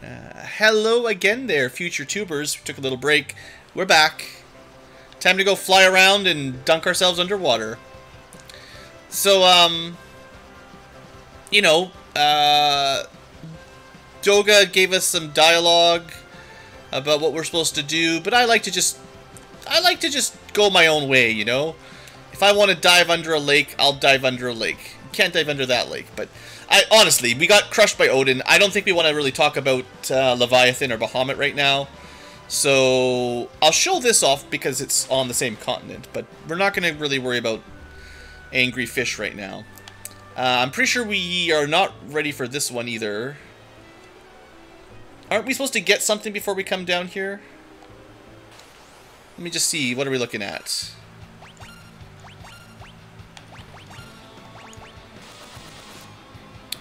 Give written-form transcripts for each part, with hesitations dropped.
Hello again there, future tubers. We took a little break. We're back. Time to go fly around and dunk ourselves underwater. So, you know, Doga gave us some dialogue about what we're supposed to do, but I like to just go my own way, you know? If I want to dive under a lake, I'll dive under a lake. Can't dive under that lake, but honestly, we got crushed by Odin. I don't think we want to really talk about Leviathan or Bahamut right now. So I'll show this off because it's on the same continent, but we're not going to really worry about angry fish right now. I'm pretty sure we are not ready for this one either. Aren't we supposed to get something before we come down here? Let me just see. What are we looking at?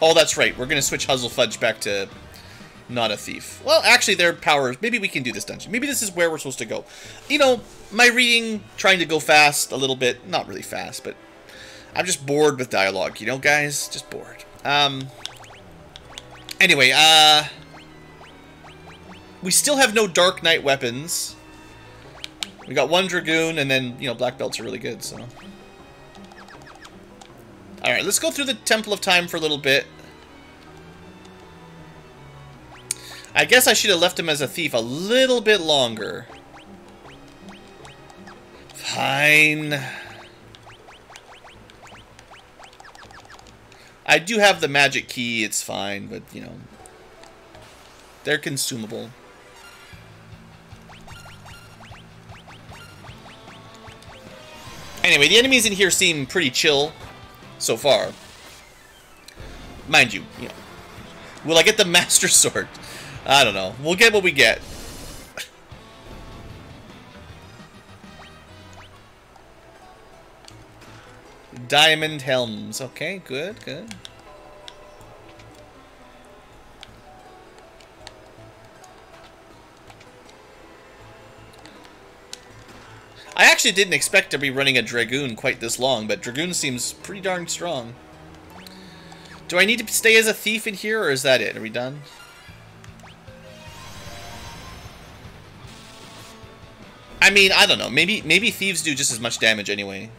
Oh, that's right. We're going to switch Huzzlefudge back to not a thief. Well, actually, their powers... Maybe we can do this dungeon. Maybe this is where we're supposed to go. You know, my reading, trying to go fast a little bit. Not really fast, but I'm just bored with dialogue. You know, guys? Just bored. Anyway, we still have no Dark Knight weapons. We got one Dragoon, and then, you know, black belts are really good, so... Alright, let's go through the Temple of Time for a little bit. I guess I should have left him as a thief a little bit longer. Fine. I do have the magic key, it's fine, but, you know, they're consumable. Anyway, the enemies in here seem pretty chill so far. Mind you, you know, will I get the Master Sword? I don't know. We'll get what we get. Diamond helms. Okay, good, good. I actually didn't expect to be running a Dragoon quite this long, but Dragoon seems pretty darn strong. Do I need to stay as a thief in here, or is that it? Are we done? I mean, I don't know. Maybe thieves do just as much damage anyway.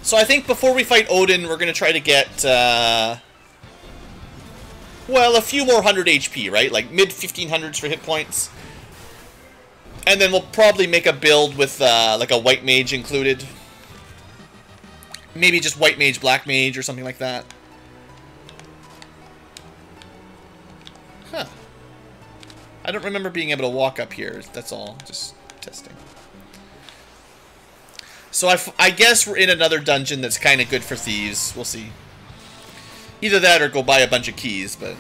So I think before we fight Odin, we're going to try to get, well, a few more 100 HP, right? Like mid-1500s for hit points. And then we'll probably make a build with, like a White Mage included. Maybe just White Mage, Black Mage, or something like that. Huh. I don't remember being able to walk up here, that's all. Just testing. So I guess we're in another dungeon that's kind of good for thieves. We'll see. Either that or go buy a bunch of keys, but...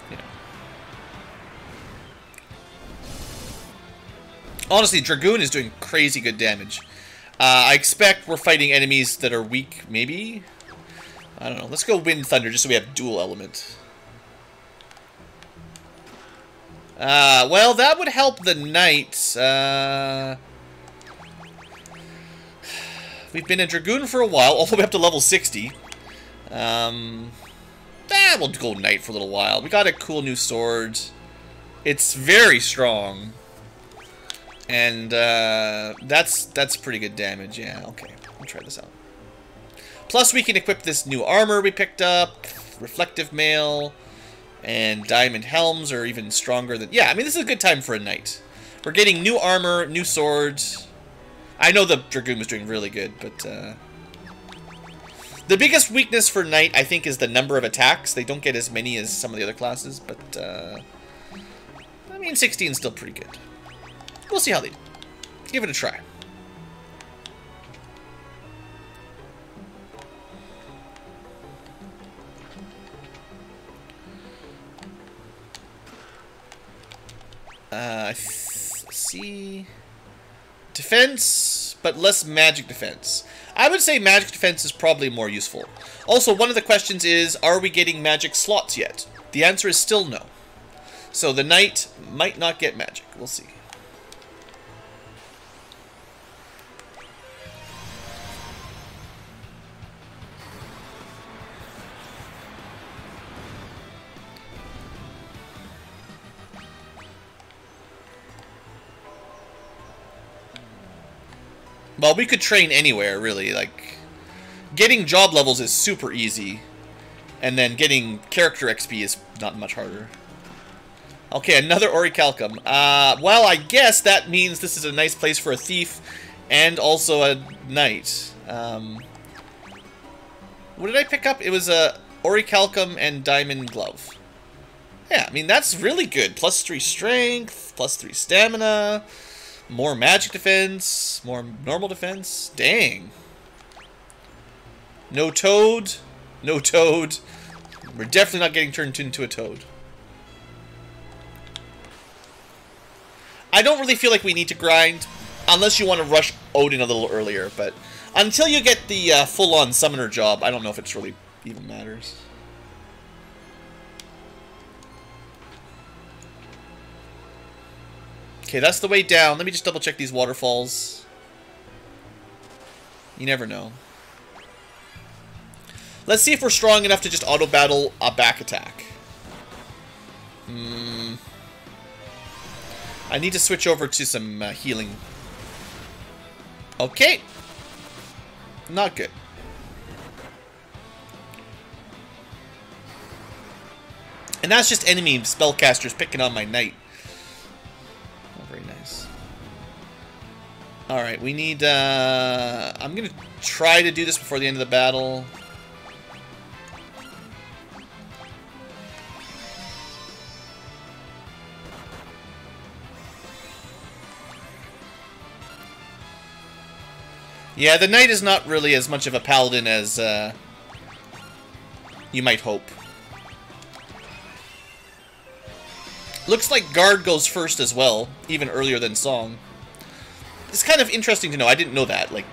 you know. Honestly, Dragoon is doing crazy good damage. I expect we're fighting enemies that are weak, maybe? I don't know. Let's go Wind Thunder just so we have dual element. Well, that would help the Knight. We've been in Dragoon for a while, all the way up to level 60. We'll go Knight for a little while. We got a cool new sword. It's very strong. And, that's pretty good damage. Yeah, okay. I'll try this out. Plus, we can equip this new armor we picked up. Reflective mail. And diamond helms are even stronger than... Yeah, I mean, this is a good time for a Knight. We're getting new armor, new swords... I know the Dragoon was doing really good, but, the biggest weakness for Knight, I think, is the number of attacks. They don't get as many as some of the other classes, but, I mean, 16 is still pretty good. We'll see how they do. Give it a try. Let's see... Defense, but less magic defense. I would say magic defense is probably more useful. Also, one of the questions is, are we getting magic slots yet? The answer is still no. So the knight might not get magic. We'll see. Well, we could train anywhere, really. Like, getting job levels is super easy. And then getting character XP is not much harder. Okay, another Orichalcum. Well, I guess that means this is a nice place for a thief and also a knight. What did I pick up? It was a Orichalcum and Diamond Glove. Yeah, I mean, that's really good. +3 strength, +3 stamina, more magic defense, more normal defense. Dang. No toad. No toad. We're definitely not getting turned into a toad. I don't really feel like we need to grind, unless you want to rush Odin a little earlier, but until you get the full-on summoner job, I don't know if it's really even matters. Okay, that's the way down. Let me just double-check these waterfalls. You never know. Let's see if we're strong enough to just auto-battle a back attack. I need to switch over to some healing. Okay. Not good. And that's just enemy spellcasters picking on my knight. Oh, very nice. Alright, we need... I'm going to try to do this before the end of the battle. Yeah, the knight is not really as much of a paladin as you might hope. Looks like guard goes first as well, even earlier than song. It's kind of interesting to know. I didn't know that. Like,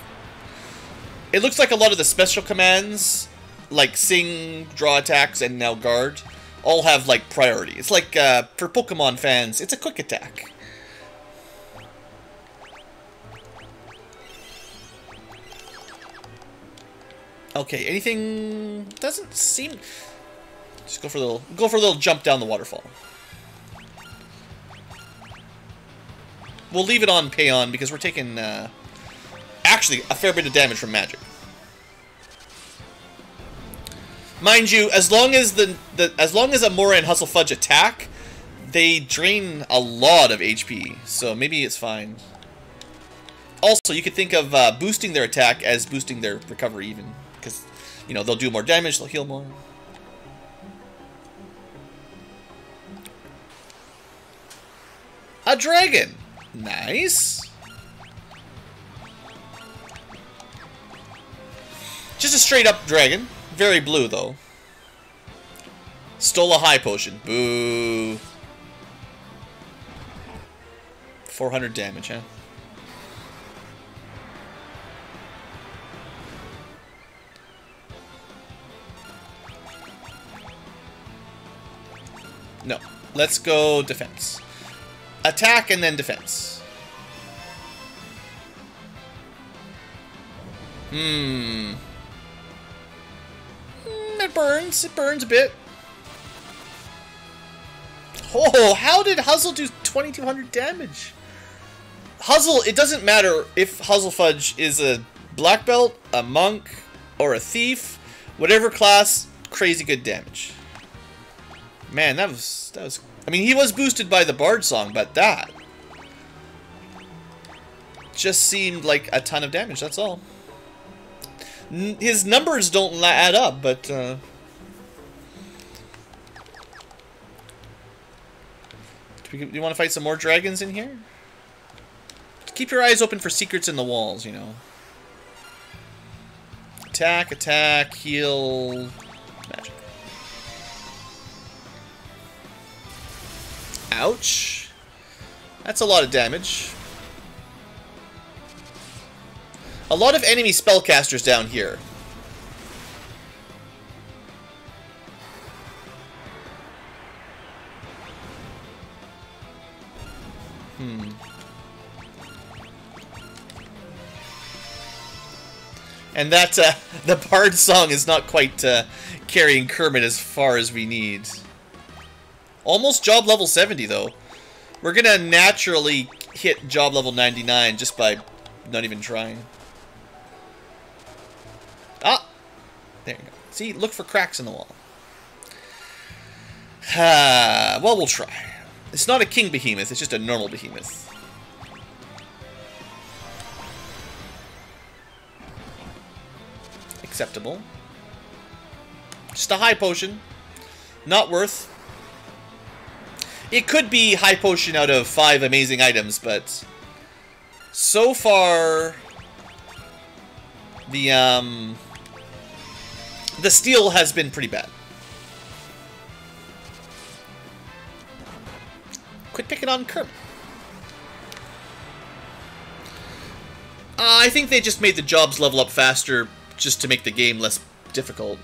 it looks like a lot of the special commands, like sing, draw attacks, and now guard, all have like priority. It's like for Pokemon fans, it's a quick attack. Okay, anything doesn't seem. Just go for a little jump down the waterfall. We'll leave it on Payon because we're taking actually a fair bit of damage from magic. Mind you, as long as a Mora and Hustlefudge attack, they drain a lot of HP, so maybe it's fine. Also, you could think of boosting their attack as boosting their recovery even. Because, you know, they'll do more damage, they'll heal more. A dragon! Nice. Just a straight up dragon. Very blue, though. Stole a high potion. Boo. 400 damage, huh? No. Let's go defense. Attack and then defense. It burns. It burns a bit. Oh, how did Huzzle do 2,200 damage? Huzzle, it doesn't matter if Hustlefudge is a black belt, a monk, or a thief. Whatever class, crazy good damage. Man, that was. I mean, he was boosted by the Bard song, but that just seemed like a ton of damage. That's all. His numbers don't add up, but do you want to fight some more dragons in here? Keep your eyes open for secrets in the walls, you know. Attack, attack, heal, magic. Ouch. That's a lot of damage. A lot of enemy spellcasters down here. And that, the Bard song is not quite carrying Kermit as far as we need. Almost job level 70, though. We're gonna naturally hit job level 99 just by not even trying. Ah! There you go. See, look for cracks in the wall. Well, we'll try. It's not a king behemoth, it's just a normal behemoth. Acceptable. Just a high potion. Not worth. It could be high potion out of 5 amazing items, but so far the steal has been pretty bad. Quit picking on Kermit. I think they just made the jobs level up faster just to make the game less difficult.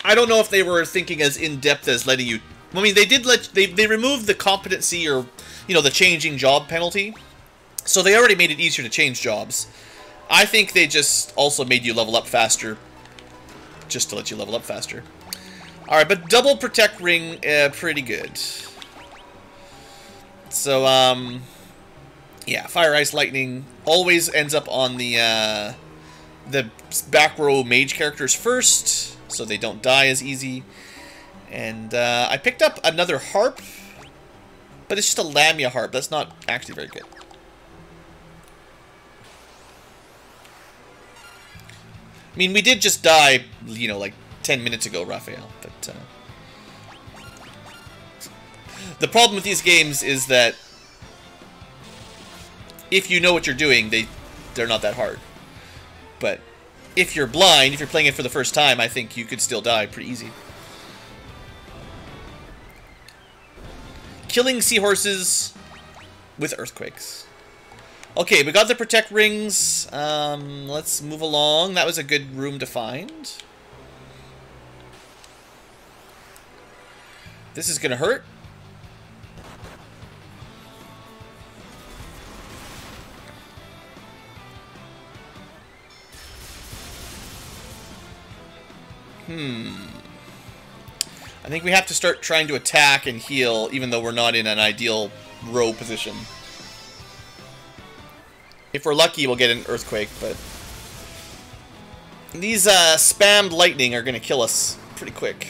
I don't know if they were thinking as in-depth as letting you... I mean, they did they removed the competency or, you know, the changing job penalty. So they already made it easier to change jobs. I think they just also made you level up faster. Just to let you level up faster. Alright, but double protect ring, pretty good. So, yeah, fire, ice, lightning always ends up on the back row mage characters first, so they don't die as easy. And I picked up another harp, but it's just a Lamia harp. That's not actually very good. I mean, we did just die, you know, like 10 minutes ago, Raphael, but the problem with these games is that if you know what you're doing, they're not that hard. But if you're blind, if you're playing it for the first time, I think you could still die pretty easy. Killing seahorses with earthquakes. Okay, we got the protect rings. Let's move along. That was a good room to find. This is gonna hurt. I think we have to start trying to attack and heal, even though we're not in an ideal row position. If we're lucky, we'll get an earthquake, but these spammed lightning are going to kill us pretty quick.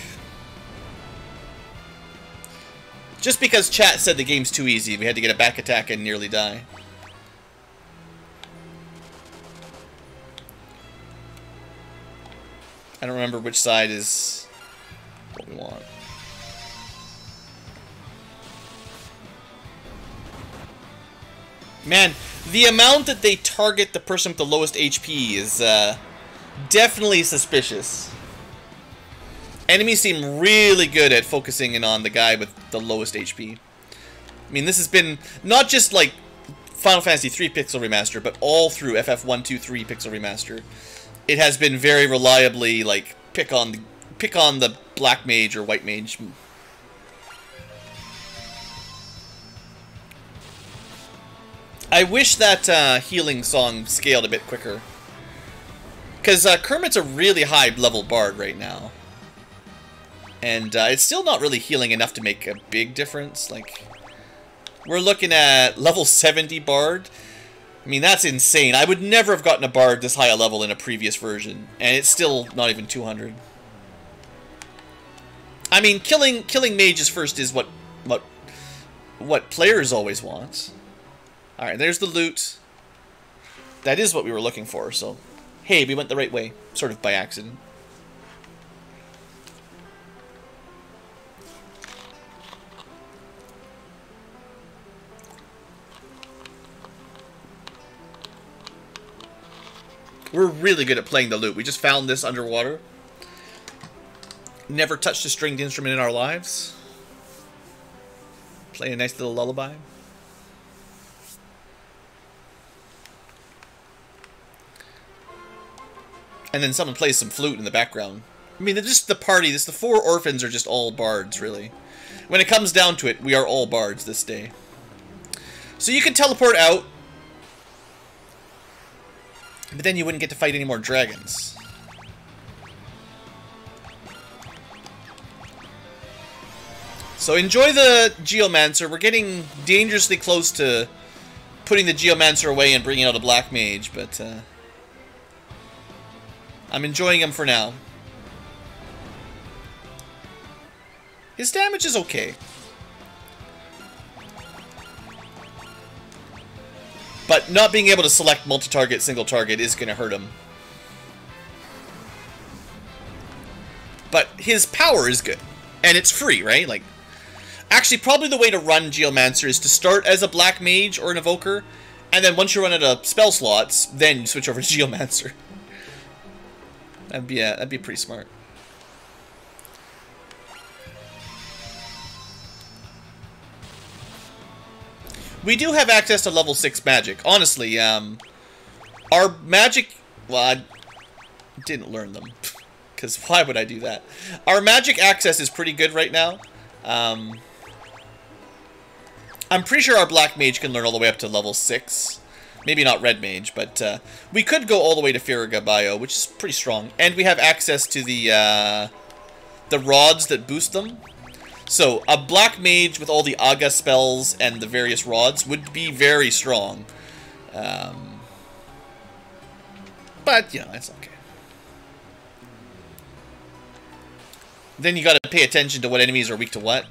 Just because chat said the game's too easy, we had to get a back attack and nearly die. I don't remember which side is what we want. Man, the amount that they target the person with the lowest HP is definitely suspicious. Enemies seem really good at focusing in on the guy with the lowest HP. I mean, this has been not just like Final Fantasy 3 Pixel Remaster, but all through FF1, 2, 3 Pixel Remaster. It has been very reliably like pick on the black mage or white mage. I wish that healing song scaled a bit quicker, because Kermit's a really high level bard right now, and it's still not really healing enough to make a big difference. Like, we're looking at level 70 bard. I mean, that's insane. I would never have gotten a bard this high a level in a previous version, and it's still not even 200. I mean, killing mages first is what players always want. All right, there's the loot. That is what we were looking for. So, hey, we went the right way, sort of by accident. We're really good at playing the lute. We just found this underwater. Never touched a stringed instrument in our lives. Play a nice little lullaby. And then someone plays some flute in the background. I mean, they're just the party. The 4 orphans are just all bards, really. When it comes down to it, we are all bards this day. So you can teleport out, but then you wouldn't get to fight any more dragons. So enjoy the Geomancer. We're getting dangerously close to putting the Geomancer away and bringing out a Black Mage, but I'm enjoying him for now. His damage is okay. But not being able to select multi-target, single target is going to hurt him. But his power is good. And it's free, right? Like, actually, probably the way to run Geomancer is to start as a Black Mage or an Evoker, and then once you run out of spell slots, then you switch over to Geomancer. That'd be pretty smart. We do have access to level 6 magic. Honestly, our magic... Well, I didn't learn them. Because why would I do that? Our magic access is pretty good right now. I'm pretty sure our Black Mage can learn all the way up to level 6. Maybe not Red Mage, but we could go all the way to Farraga Bio, which is pretty strong. And we have access to the rods that boost them. So, a Black Mage with all the Aga spells and the various rods would be very strong. But, you know, it's okay. Then you gotta pay attention to what enemies are weak to what.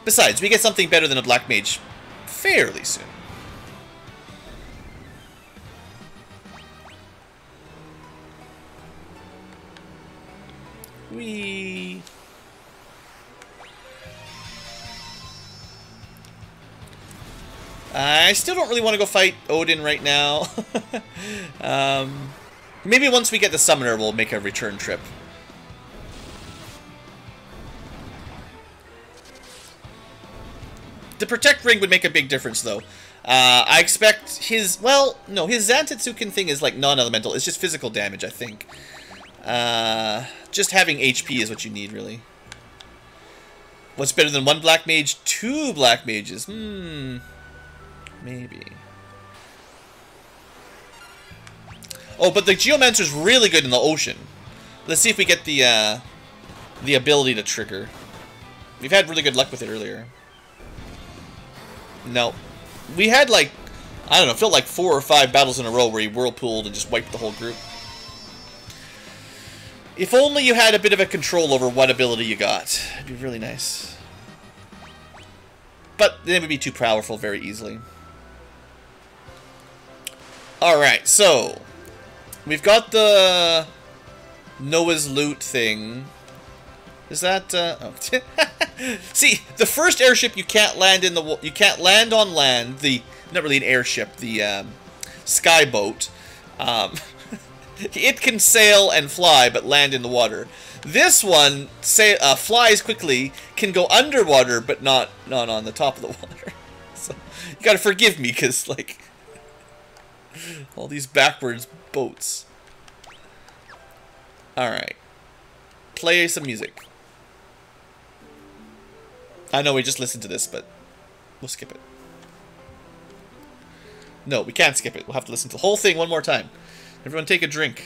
Besides, we get something better than a Black Mage fairly soon. I still don't really want to go fight Odin right now. Maybe once we get the Summoner, we'll make a return trip. The Protect Ring would make a big difference, though. I expect his... Well, no, his Zantetsuken thing is, like, non-elemental. It's just physical damage, I think. Just having HP is what you need, really. What's better than one Black Mage? 2 Black Mages. Maybe. Oh, but the Geomancer's really good in the ocean. Let's see if we get the ability to trigger. We've had really good luck with it earlier. No. We had, like, I don't know, felt like 4 or 5 battles in a row where he whirlpooled and just wiped the whole group. If only you had a bit of a control over what ability you got. It'd be really nice. But then it would be too powerful very easily. Alright, so we've got the Noah's Loot thing. Is that oh. See, the first airship you can't land in the land on land, the not really an airship, the skyboat. It can sail and fly but land in the water. This one flies quickly, can go underwater but not on the top of the water. So you got to forgive me cuz like all these backwards boats. Alright. Play some music. I know we just listened to this, but we'll skip it. No, we can't skip it. We'll have to listen to the whole thing one more time. Everyone take a drink.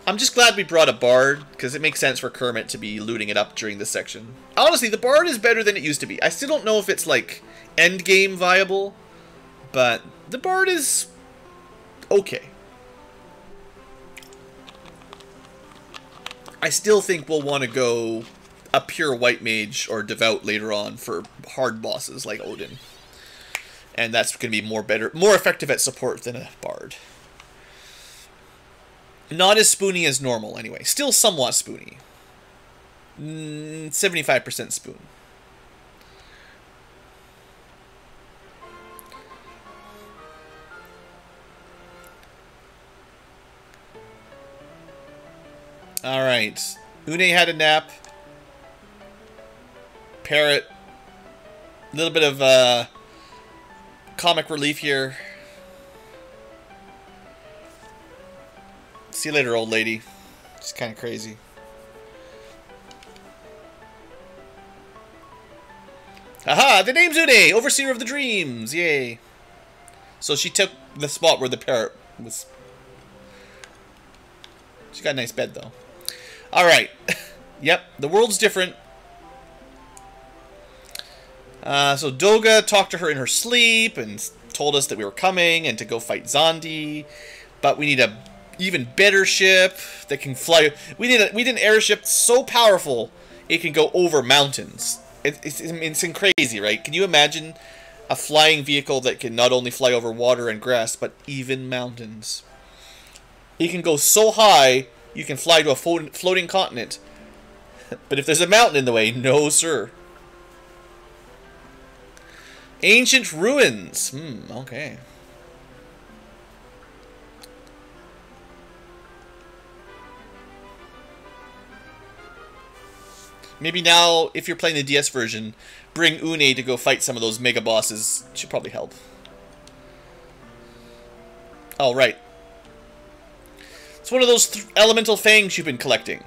I'm just glad we brought a bard, because it makes sense for Kermit to be looting it up during this section. Honestly, the bard is better than it used to be. I still don't know if it's, like, endgame viable, but the bard is okay. I still think we'll want to go a pure white mage or devout later on for hard bosses like Odin. And that's going to be more effective at support than a bard. Not as spoony as normal, anyway. Still somewhat spoony. 75% spoon. Alright. Une had a nap. Parrot. A little bit of comic relief here. See you later, old lady. It's kind of crazy. Aha! The name's Une! Overseer of the Dreams! Yay! So she took the spot where the parrot was. She's got a nice bed, though. Alright. Yep, the world's different. So Doga talked to her in her sleep and told us that we were coming and to go fight Zandi. But we need a even better ship that can fly. We need an airship so powerful it can go over mountains. It's crazy, right? Can you imagine a flying vehicle that can not only fly over water and grass, but even mountains? It can go so high, you can fly to a floating continent. But if there's a mountain in the way, no sir. Ancient ruins. Okay. Maybe now, if you're playing the DS version, bring Une to go fight some of those mega bosses. Should probably help. Oh, right. It's one of those elemental fangs you've been collecting.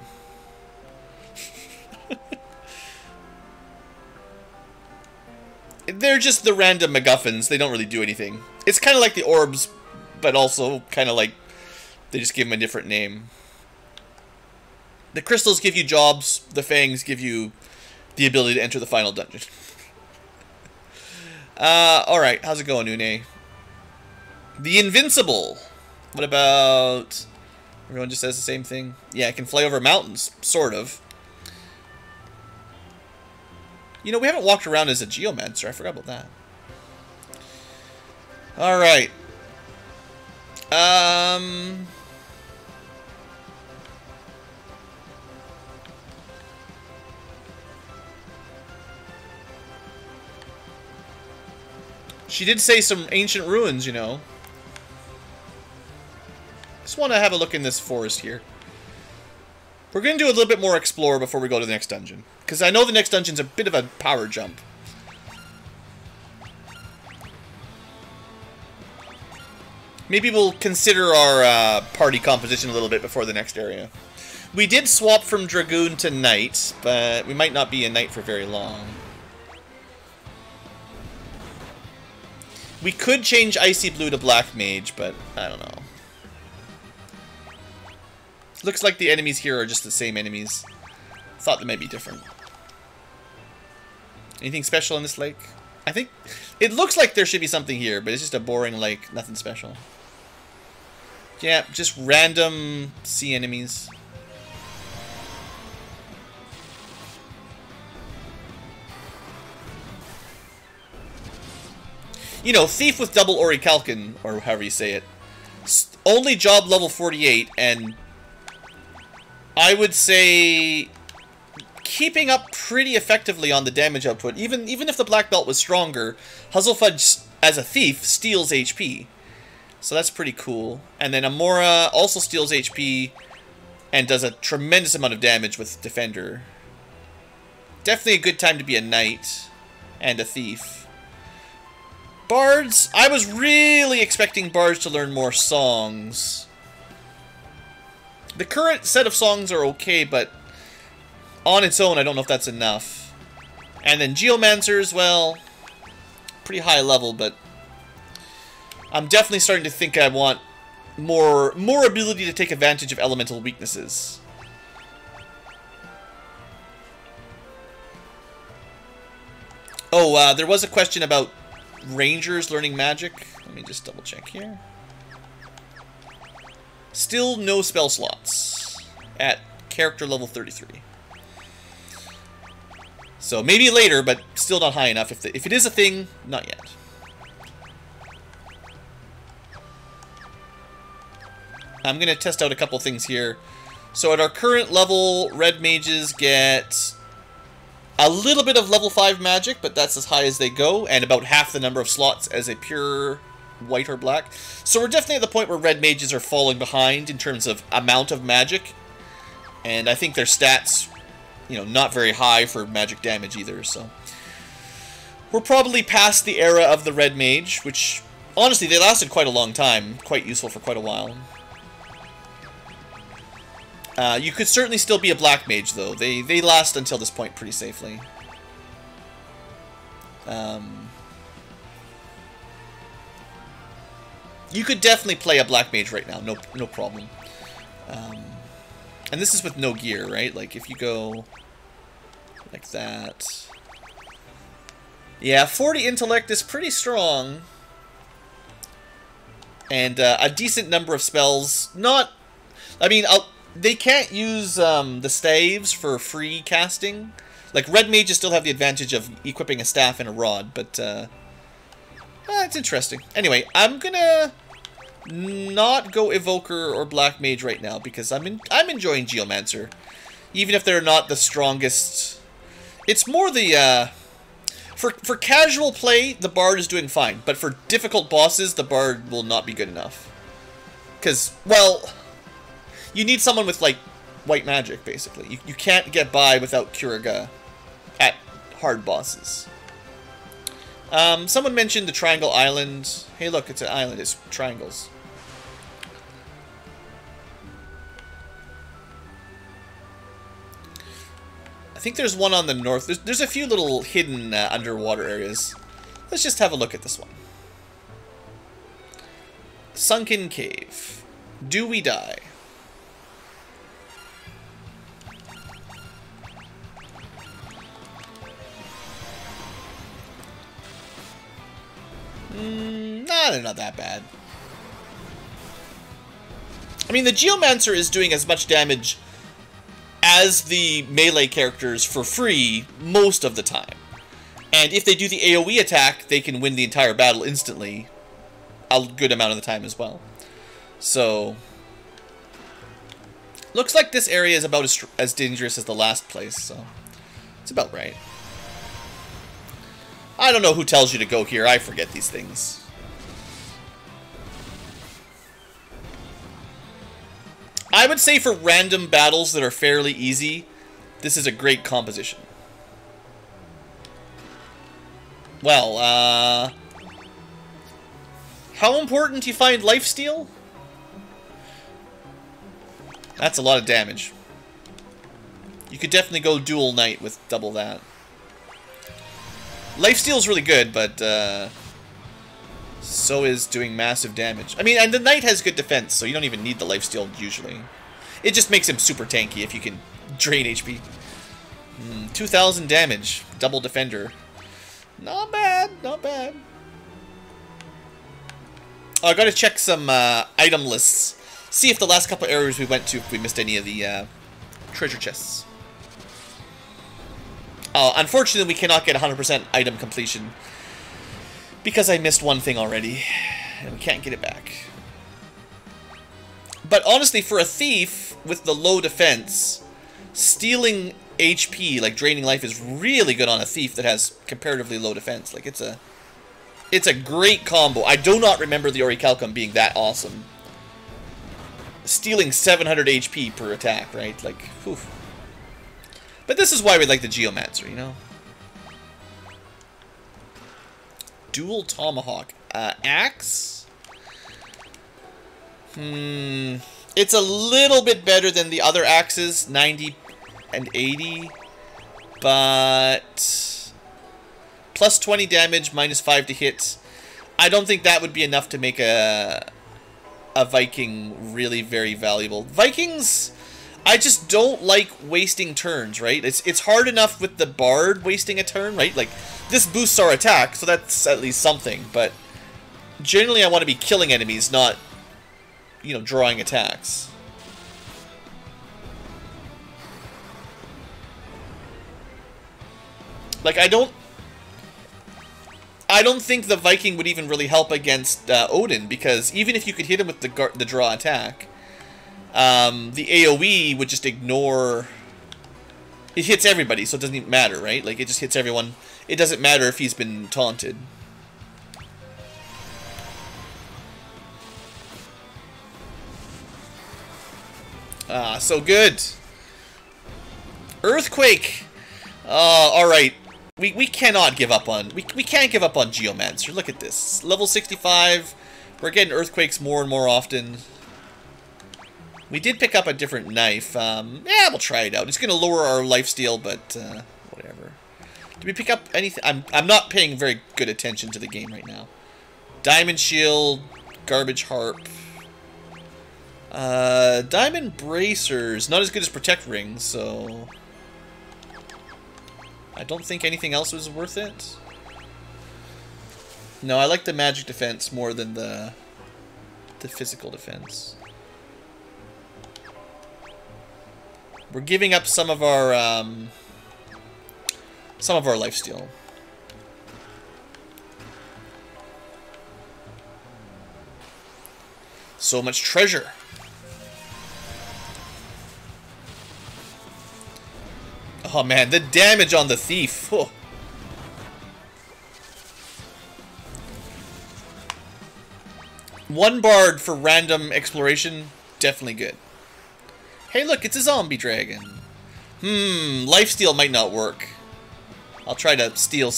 They're just the random MacGuffins. They don't really do anything. It's kind of like the orbs, but also kind of like they just give them a different name. The crystals give you jobs. The fangs give you the ability to enter the final dungeon. Alright. How's it going, Une? The Invincible. What about... Everyone just says the same thing? Yeah, it can fly over mountains. Sort of. You know, we haven't walked around as a Geomancer. I forgot about that. Alright. She did say some ancient ruins, you know. Just want to have a look in this forest here. We're going to do a little bit more explore before we go to the next dungeon. Because I know the next dungeon's a bit of a power jump. Maybe we'll consider our party composition a little bit before the next area. We did swap from Dragoon to Knight, but we might not be a Knight for very long. We could change Icy Blue to Black Mage, but I don't know. Looks like the enemies here are just the same enemies. Thought they might be different. Anything special in this lake? I think it looks like there should be something here, but it's just a boring lake. Nothing special. Yeah, just random sea enemies. You know, Thief with double Orichalcon, or however you say it. Only job level 48, and I would say keeping up pretty effectively on the damage output. Even if the black belt was stronger, Huzzlefudge as a thief steals HP. So that's pretty cool. And then Amora also steals HP and does a tremendous amount of damage with Defender. Definitely a good time to be a knight and a thief. Bards, I was really expecting Bards to learn more songs. The current set of songs are okay, but on its own, I don't know if that's enough. And then Geomancers, well, pretty high level, but I'm definitely starting to think I want more ability to take advantage of elemental weaknesses. Oh, there was a question about Rangers learning magic. Let me just double check here. Still no spell slots at character level 33. So maybe later, but still not high enough. If it is a thing, not yet. I'm going to test out a couple things here. So at our current level, red mages get a little bit of level 5 magic, but that's as high as they go, and about half the number of slots as a pure white or black. So we're definitely at the point where red mages are falling behind in terms of amount of magic. And I think their stats, you know, not very high for magic damage either, so we're probably past the era of the red mage, which, honestly, they lasted quite a long time. Quite useful for quite a while. You could certainly still be a black mage, though. They last until this point pretty safely. You could definitely play a Black Mage right now, no problem. And this is with no gear, right? Like, if you go like that... Yeah, 40 intellect is pretty strong. And a decent number of spells. Not... I mean, they can't use the staves for free casting. Like, red mages still have the advantage of equipping a staff and a rod, but... it's interesting. Anyway, I'm gonna not go Evoker or Black Mage right now because I'm enjoying Geomancer, even if they're not the strongest. It's more the for casual play, the Bard is doing fine, but for difficult bosses, the Bard will not be good enough. Because, well, you need someone with like white magic basically. You can't get by without Curaga at hard bosses. Someone mentioned the Triangle Island. Hey, look, it's an island. It's triangles. I think there's one on the north. There's a few little hidden underwater areas. Let's just have a look at this one. Sunken Cave. Do we die? Nah, they're not that bad. I mean, the Geomancer is doing as much damage as the melee characters for free most of the time. And if they do the AoE attack, they can win the entire battle instantly a good amount of the time as well. So, looks like this area is about as dangerous as the last place, so it's about right. I don't know who tells you to go here. I forget these things. I would say for random battles that are fairly easy, this is a great composition. Well, how important do you find lifesteal? That's a lot of damage. You could definitely go dual knight with double that. Lifesteal's really good, but so is doing massive damage. I mean, and the knight has good defense, so you don't even need the lifesteal usually. It just makes him super tanky if you can drain HP. 2,000 damage, double defender. Not bad, not bad. Oh, I gotta check some item lists. See if the last couple areas we went to, if we missed any of the treasure chests. Oh, unfortunately, we cannot get 100% item completion because I missed one thing already, and we can't get it back. But honestly, for a thief with the low defense, stealing HP, like draining life, is really good on a thief that has comparatively low defense. Like, it's a great combo. I do not remember the Orichalcum being that awesome. Stealing 700 HP per attack, right? Like, whew. But this is why we like the Geomancer, you know? Dual Tomahawk. Axe? It's a little bit better than the other axes, 90 and 80. But... plus 20 damage, minus 5 to hit. I don't think that would be enough to make a Viking really very valuable. Vikings... I just don't like wasting turns, right? It's hard enough with the Bard wasting a turn, right? Like, this boosts our attack, so that's at least something. But generally I want to be killing enemies, not, you know, drawing attacks. Like, I don't think the Viking would even really help against Odin, because even if you could hit him with the draw attack... the AoE would just ignore... It hits everybody, so it doesn't even matter, right? Like, it just hits everyone. It doesn't matter if he's been taunted. Ah, so good. Earthquake! Alright. We cannot give up on... We can't give up on Geomancer. Look at this. Level 65. We're getting Earthquakes more and more often. We did pick up a different knife. Yeah, we'll try it out. It's going to lower our lifesteal, but whatever. Did we pick up anything? I'm not paying very good attention to the game right now. Diamond shield, garbage harp. Diamond bracers, not as good as protect rings, so I don't think anything else was worth it. No, I like the magic defense more than the physical defense. We're giving up some of our lifesteal. So much treasure. Oh man, the damage on the thief. Oh. One bard for random exploration, definitely good. Hey look, it's a zombie dragon. Lifesteal might not work. I'll try to steal.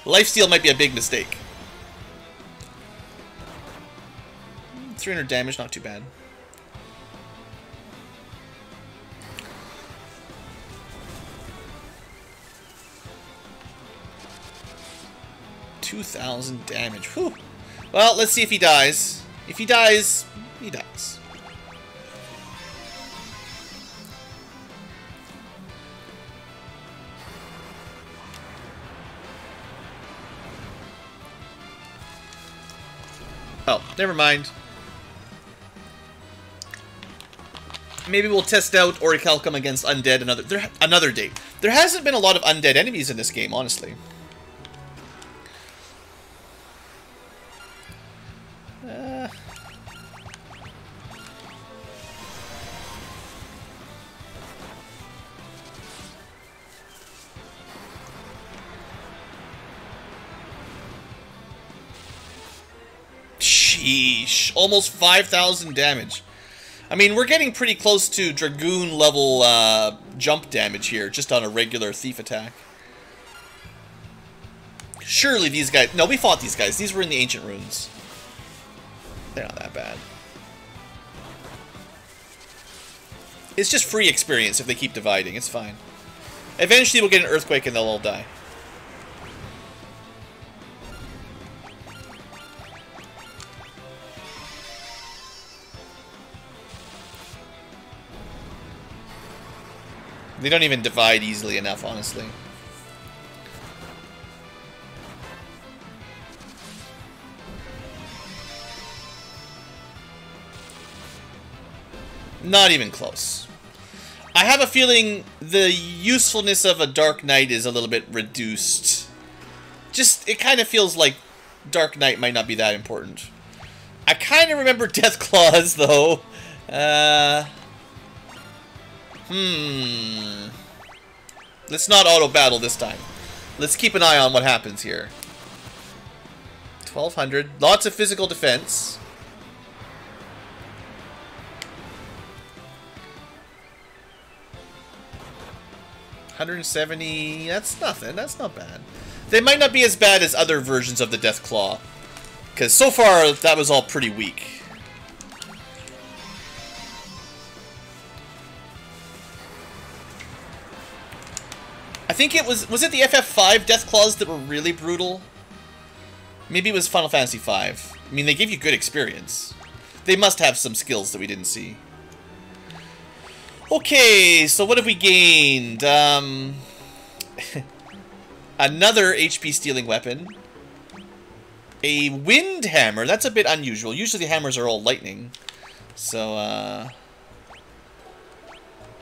Lifesteal might be a big mistake. 300 damage, not too bad. $2,000 damage. Whew. Well, let's see if he dies. If he dies, he dies. Oh, never mind. Maybe we'll test out Orichalcum against undead another day. There hasn't been a lot of undead enemies in this game, honestly. Sheesh. Almost 5,000 damage. I mean, we're getting pretty close to Dragoon level jump damage here, just on a regular thief attack. Surely these guys... No, we fought these guys. These were in the ancient ruins. They're not that bad. It's just free experience if they keep dividing. It's fine. Eventually we'll get an earthquake and they'll all die. They don't even divide easily enough, honestly. Not even close. I have a feeling the usefulness of a Dark Knight is a little bit reduced. Just, it kind of feels like Dark Knight might not be that important. I kind of remember Death Claws, though. Let's not auto-battle this time. Let's keep an eye on what happens here. 1,200. Lots of physical defense. $170. That's nothing. That's not bad. They might not be as bad as other versions of the Death Claw. Because so far, that was all pretty weak. I think it was it the FF5 Death Claws that were really brutal? Maybe it was Final Fantasy V. I mean, they give you good experience. They must have some skills that we didn't see. Okay, so what have we gained? Another HP stealing weapon. A wind hammer. That's a bit unusual. Usually the hammers are all lightning. So,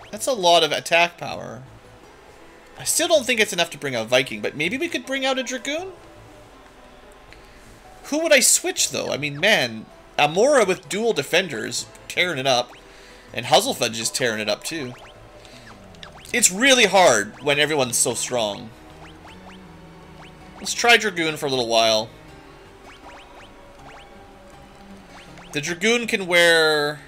that's a lot of attack power. I still don't think it's enough to bring out Viking, but maybe we could bring out a Dragoon? Who would I switch, though? I mean, man, Amora with dual defenders, tearing it up. And Huzzlefudge is tearing it up, too. It's really hard when everyone's so strong. Let's try Dragoon for a little while. The Dragoon can wear...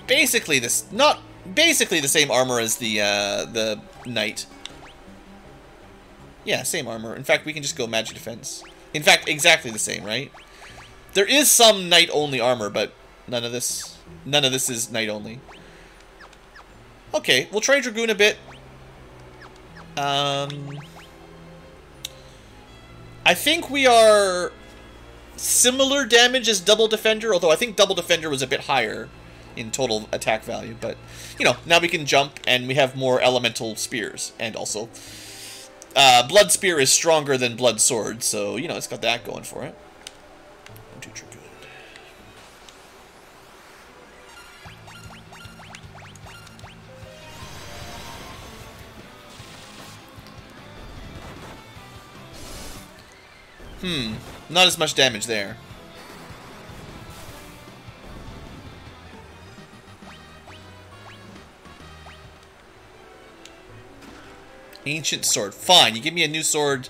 basically this... not... basically the same armor as the Knight. Yeah, same armor. In fact, we can just go magic defense. In fact, exactly the same, right? There is some Knight-only armor, but None of this. None of this is night only. Okay, we'll try Dragoon a bit. I think we are similar damage as Double Defender, although I think Double Defender was a bit higher in total attack value. But, you know, now we can jump and we have more elemental spears. And also, Blood Spear is stronger than Blood Sword, so, you know, it's got that going for it. Do Dragoon. Not as much damage there. Ancient Sword. Fine, you give me a new sword.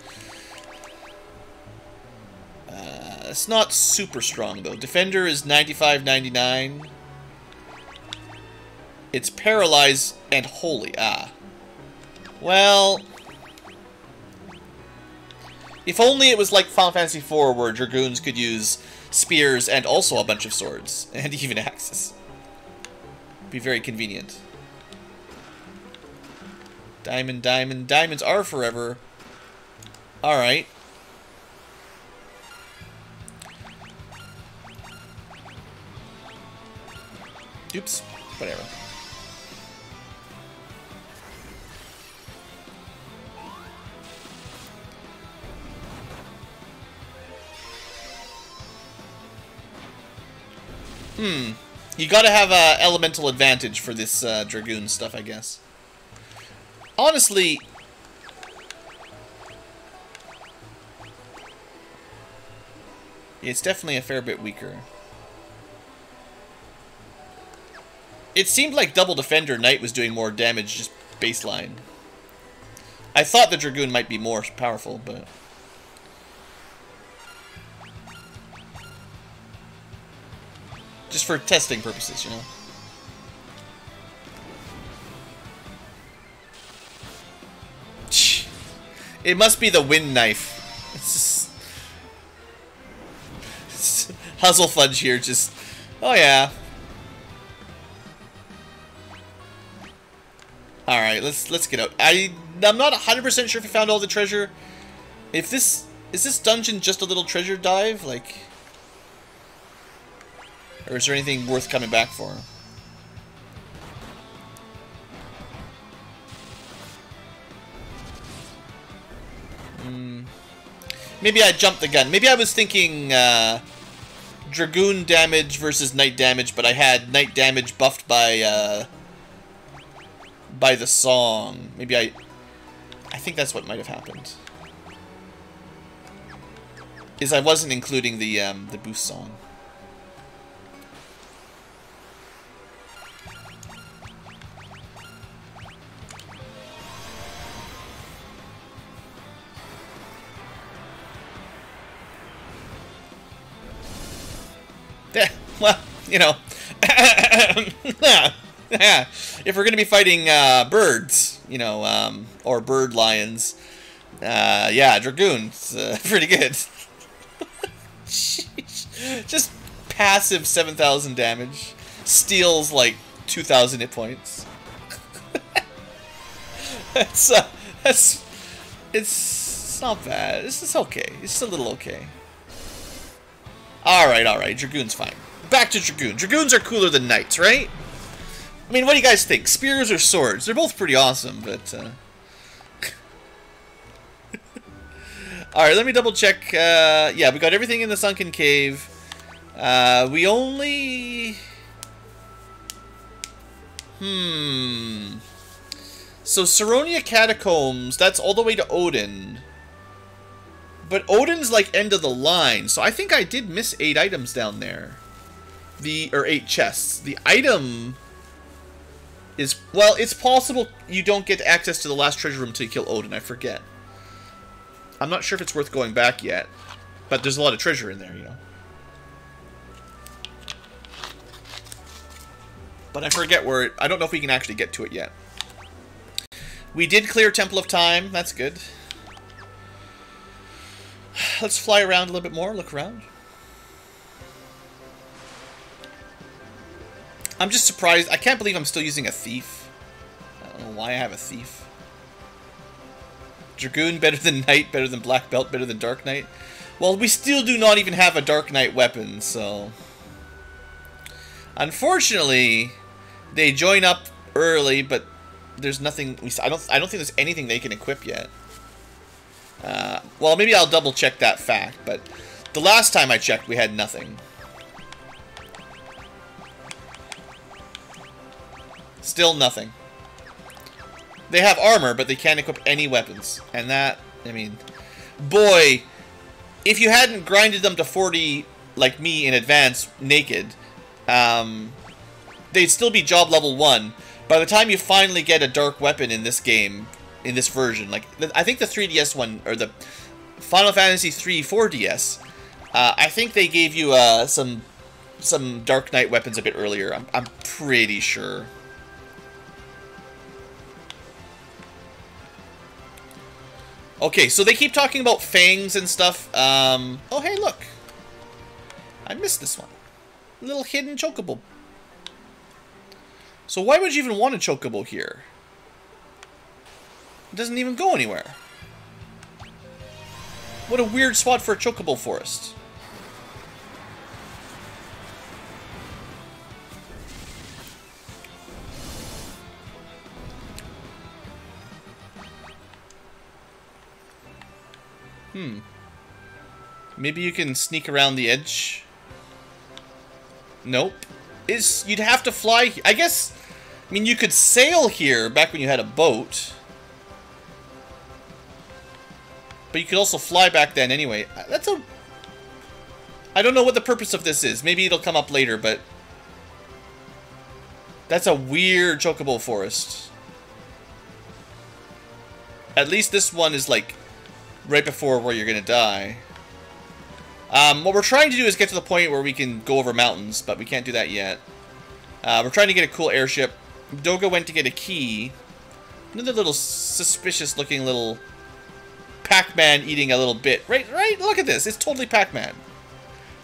It's not super strong, though. Defender is 95-99. It's Paralyzed and Holy. Ah. Well... if only it was like Final Fantasy IV, where Dragoons could use spears and also a bunch of swords, and even axes. Be very convenient. Diamond, diamond, diamonds are forever. Alright. Oops. Whatever. You gotta have a elemental advantage for this Dragoon stuff, I guess. Honestly, it's definitely a fair bit weaker. It seemed like Double Defender Knight was doing more damage just baseline. I thought the Dragoon might be more powerful, but... just for testing purposes, you know. It must be the wind knife. It's just... Huzzle Fudge here, just... oh yeah. Alright, let's get out. I'm not 100% sure if we found all the treasure. If this... is this dungeon just a little treasure dive? Like... or is there anything worth coming back for? Maybe I jumped the gun. Maybe I was thinking Dragoon damage versus Knight damage, but I had Knight damage buffed by the song. Maybe I think that's what might have happened. Is I wasn't including the boost song. Yeah, well, you know, if we're going to be fighting birds, you know, or bird lions, yeah, Dragoon's pretty good. Just passive 7,000 damage, steals like 2,000 hit points. It's not bad. It's okay. It's a little okay. Alright, Dragoon's fine. Back to Dragoon. Dragoons are cooler than Knights, right? I mean, what do you guys think? Spears or swords? They're both pretty awesome, but... Alright, let me double check. Yeah, we got everything in the Sunken Cave. We only... So, Saronia Catacombs, that's all the way to Odin. But Odin's like end of the line, so I think I did miss 8 items down there. Or 8 chests. The item is, well, it's possible you don't get access to the last treasure room until you kill Odin, I forget. I'm not sure if it's worth going back yet, but there's a lot of treasure in there, you know. But I forget where it, I don't know if we can actually get to it yet. We did clear Temple of Time, that's good. Let's fly around a little bit more, look around. I'm just surprised. I can't believe I'm still using a thief. I don't know why I have a thief. Dragoon better than Knight, better than Black Belt, better than Dark Knight. Well, we still do not even have a Dark Knight weapon, so... Unfortunately, they join up early, but there's nothing... I don't think there's anything they can equip yet. Well, maybe I'll double check that fact, but the last time I checked, we had nothing. Still nothing. They have armor, but they can't equip any weapons. And that, I mean... Boy, if you hadn't grinded them to 40, like me, in advance, naked, they'd still be job level 1. By the time you finally get a dark weapon in this game, in this version, like, I think the 3DS one, or the Final Fantasy 3 4DS, I think they gave you some Dark Knight weapons a bit earlier. I'm pretty sure. Okay, so they keep talking about fangs and stuff. Oh, hey, look. I missed this one. Little hidden chocobo. So why would you even want a chocobo here? It doesn't even go anywhere. What a weird spot for a Chocobo Forest. Maybe you can sneak around the edge. Nope. You'd have to fly. I guess. I mean, you could sail here back when you had a boat. But you could also fly back then anyway. I don't know what the purpose of this is. Maybe it'll come up later, but that's a weird Chocobo Forest. At least this one is like right before where you're gonna die. What we're trying to do is get to the point where we can go over mountains, but we can't do that yet. We're trying to get a cool airship. Doga went to get a key. Another little suspicious looking little Pac-Man eating a little bit. Right, look at this. It's totally Pac-Man.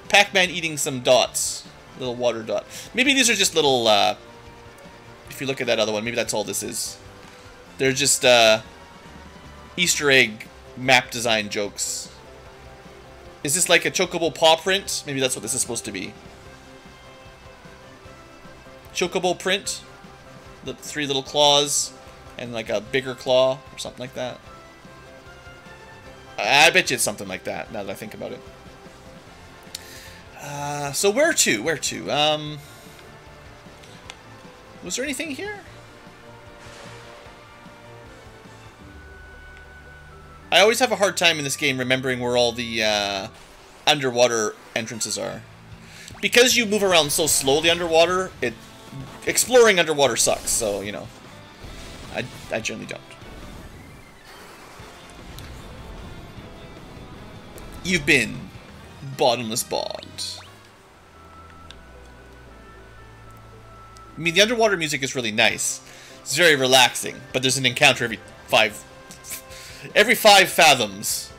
Pac-Man eating some dots. Little water dot. Maybe these are just little, if you look at that other one, maybe that's all this is. They're just, Easter egg map design jokes. Is this like a Chocobo paw print? Maybe that's what this is supposed to be. Chocobo print. The 3 little claws. And like a bigger claw. Or something like that. I bet you it's something like that, now that I think about it. So where to? Where to? Was there anything here? I always have a hard time in this game remembering where all the underwater entrances are. Because you move around so slowly underwater, exploring underwater sucks, so, you know, I generally don't. You've been Bottomless Bond. I mean, the underwater music is really nice. It's very relaxing, but there's an encounter every 5 fathoms.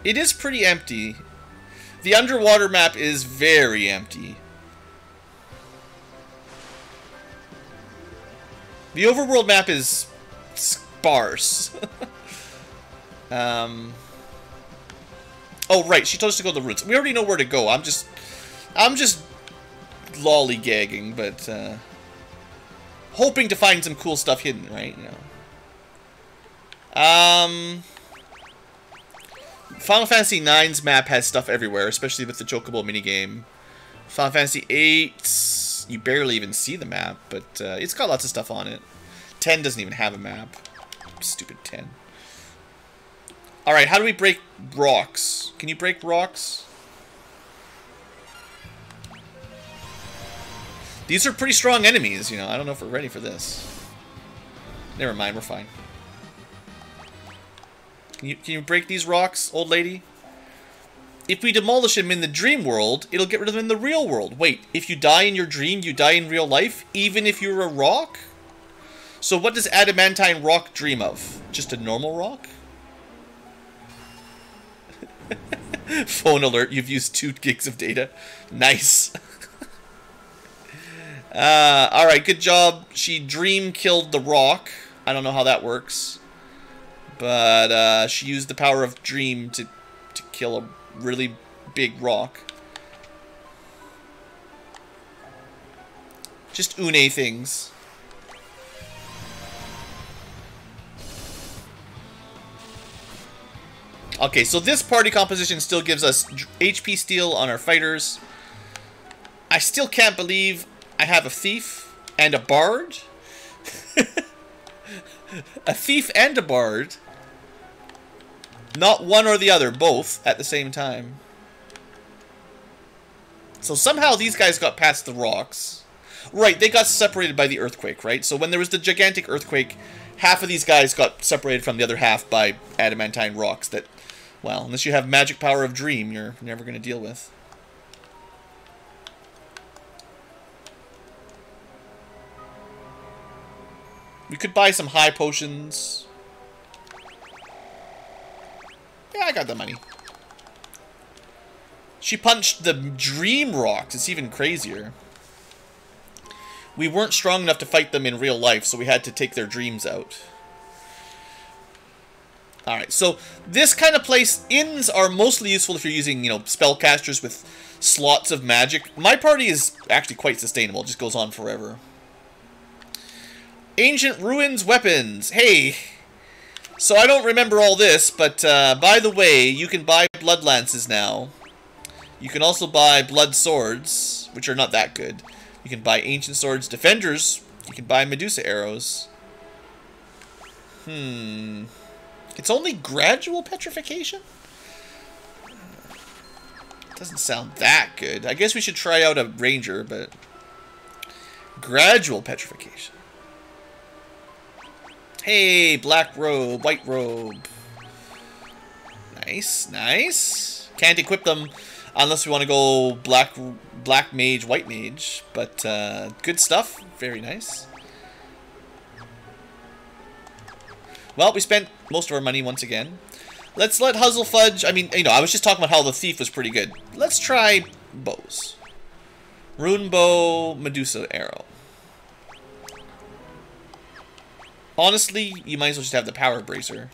It is pretty empty. The underwater map is very empty. The overworld map is sparse. Oh, right. She told us to go to the roots. We already know where to go. I'm just lollygagging, but hoping to find some cool stuff hidden, right? You know. Final Fantasy IX's map has stuff everywhere, especially with the Chocobo minigame. Final Fantasy VIII, you barely even see the map, but it's got lots of stuff on it. 10 doesn't even have a map. Stupid 10. Alright, how do we break rocks? Can you break rocks? These are pretty strong enemies, you know. I don't know if we're ready for this. Never mind, we're fine. Can you break these rocks, old lady? If we demolish him in the dream world, it'll get rid of him in the real world. Wait, if you die in your dream, you die in real life? Even if you're a rock? So what does adamantine rock dream of? Just a normal rock? Phone alert, you've used 2 gigs of data. Nice. Alright, good job. She dream killed the rock. I don't know how that works. But she used the power of dream to kill a really big rock. Just une things. Okay, so this party composition still gives us HP steal on our fighters. I still can't believe I have a thief and a bard. A thief and a bard. Not one or the other, both at the same time. So somehow these guys got past the rocks. Right, they got separated by the earthquake, right? So when there was the gigantic earthquake, half of these guys got separated from the other half by adamantine rocks that, well, unless you have magic power of dream, you're never going to deal with. We could buy some high potions. Yeah, I got the money. She punched the dream rocks. It's even crazier. We weren't strong enough to fight them in real life, so we had to take their dreams out. Alright, so this kind of place, inns are mostly useful if you're using, you know, spellcasters with slots of magic. My party is actually quite sustainable. It just goes on forever. Ancient ruins weapons. Hey! So I don't remember all this, but by the way, you can buy blood lances now. You can also buy blood swords, which are not that good. You can buy ancient swords, defenders. You can buy Medusa arrows. It's only gradual petrification? Doesn't sound that good. I guess we should try out a ranger, but gradual petrification. Hey, black robe, white robe. Nice, nice. Can't equip them unless we want to go black mage, white mage. But good stuff. Very nice. Well, we spent most of our money once again. Let's let Huzzlefudge... I mean, you know, I was just talking about how the thief was pretty good. Let's try bows. Rune bow, Medusa arrow. Honestly, you might as well just have the power bracer.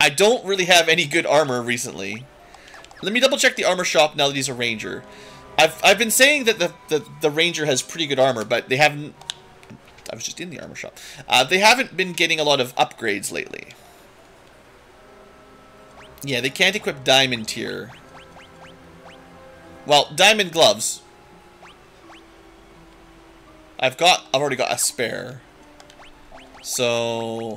I don't really have any good armor recently. Let me double check the armor shop now that he's a ranger. I've been saying that the ranger has pretty good armor, but they haven't... I was just in the armor shop. They haven't been getting a lot of upgrades lately. Yeah, they can't equip diamond tier. Well, diamond gloves. I've already got a spare. So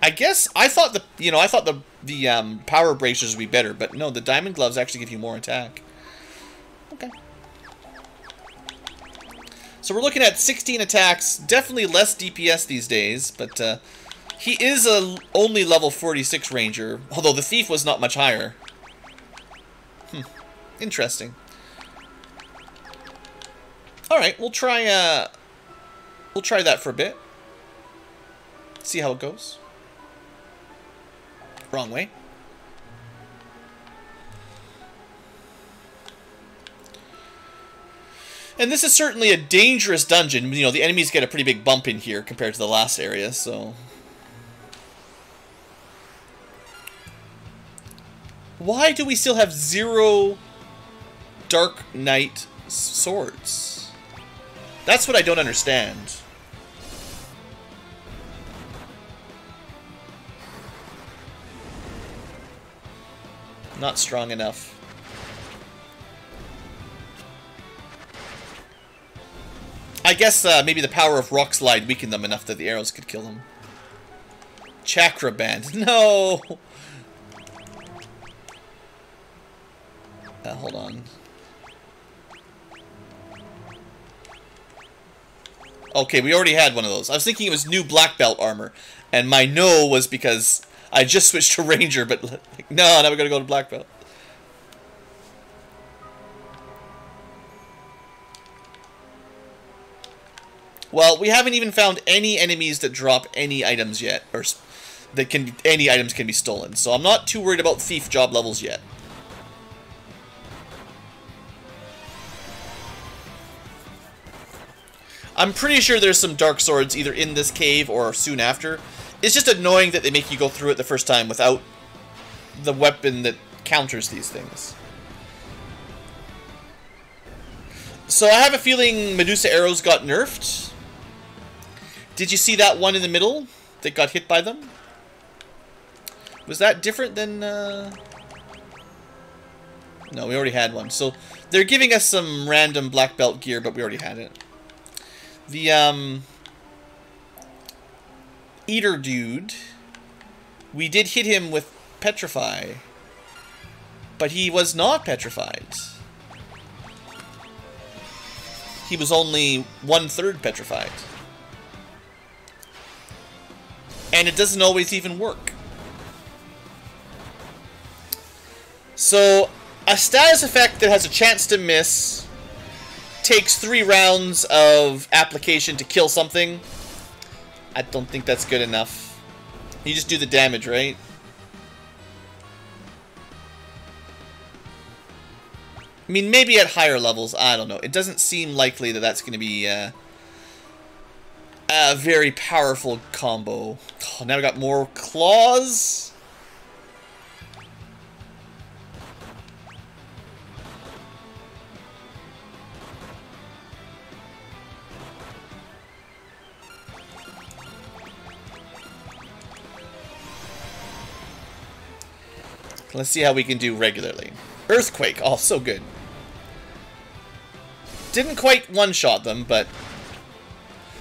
I guess I thought the power bracers would be better, but no, the diamond gloves actually give you more attack. Okay. So we're looking at 16 attacks, definitely less DPS these days, but he is a only level 46 ranger, although the thief was not much higher. Interesting. Alright, we'll try that for a bit. See how it goes. Wrong way. And this is certainly a dangerous dungeon. You know, the enemies get a pretty big bump in here compared to the last area, so... Why do we still have 0 Dark Knight swords? That's what I don't understand. Not strong enough. I guess maybe the power of Rock Slide weakened them enough that the arrows could kill them. Chakra Band. No! Hold on. Okay, we already had one of those. I was thinking it was new black belt armor, and my no was because I just switched to ranger, but like, no, now we gotta go to black belt. Well, we haven't even found any enemies that drop any items yet, or that any items can be stolen. So I'm not too worried about thief job levels yet. I'm pretty sure there's some dark swords either in this cave or soon after. It's just annoying that they make you go through it the first time without the weapon that counters these things. So I have a feeling Medusa arrows got nerfed. Did you see that one in the middle that got hit by them? Was that different than... No, we already had one. So they're giving us some random black belt gear, but we already had it. The Eater dude, we did hit him with Petrify, but he was not petrified. He was only 1/3 petrified. And it doesn't always even work. So, a status effect that has a chance to miss takes 3 rounds of application to kill something. I don't think that's good enough. You just do the damage, right? I mean, maybe at higher levels, I don't know. It doesn't seem likely that that's going to be a very powerful combo. Oh, now we got more claws. Let's see how we can do regularly. Earthquake. Oh, so good. Didn't quite one-shot them, but...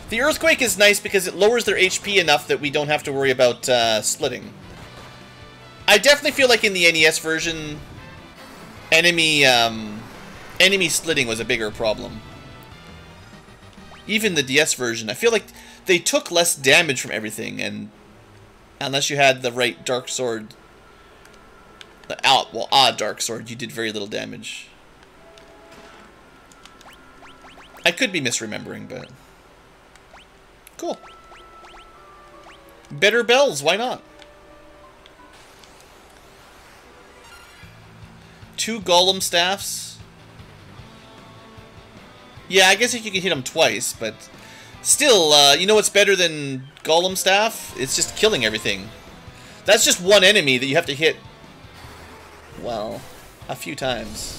The Earthquake is nice because it lowers their HP enough that we don't have to worry about splitting. I definitely feel like in the NES version, enemy splitting was a bigger problem. Even the DS version, I feel like they took less damage from everything, and unless you had the right Dark Sword... Dark Sword, you did very little damage. I could be misremembering, but... Cool. Better bells, why not? 2 golem staffs. Yeah, I guess if you can hit them twice, but... Still, you know what's better than golem staff? It's just killing everything. That's just one enemy that you have to hit... Well, a few times.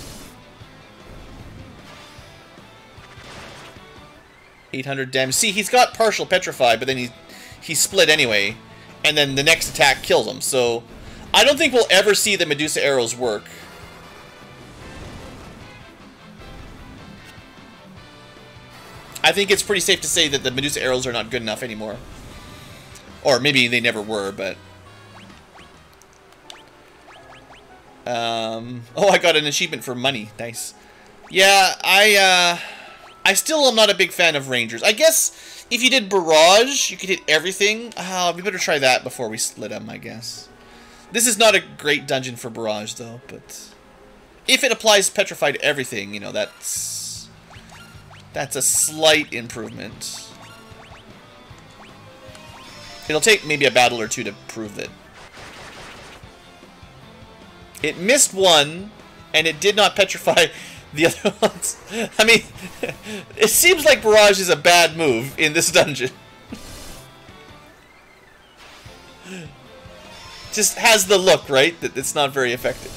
800 damage. See, he's got partial petrify, but then he split anyway, and then the next attack kills him. So, I don't think we'll ever see the Medusa arrows work. I think it's pretty safe to say that the Medusa arrows are not good enough anymore. Or maybe they never were, but... Oh, I got an achievement for money. Nice. Yeah, I still am not a big fan of Rangers. I guess if you did Barrage, you could hit everything. We better try that before we split them, I guess. This is not a great dungeon for Barrage, though, but... If it applies Petrify to everything, you know, that's a slight improvement. It'll take maybe a battle or two to prove it. It missed one, and it did not petrify the other ones. I mean, it seems like Barrage is a bad move in this dungeon. Just has the look, right? That it's not very effective.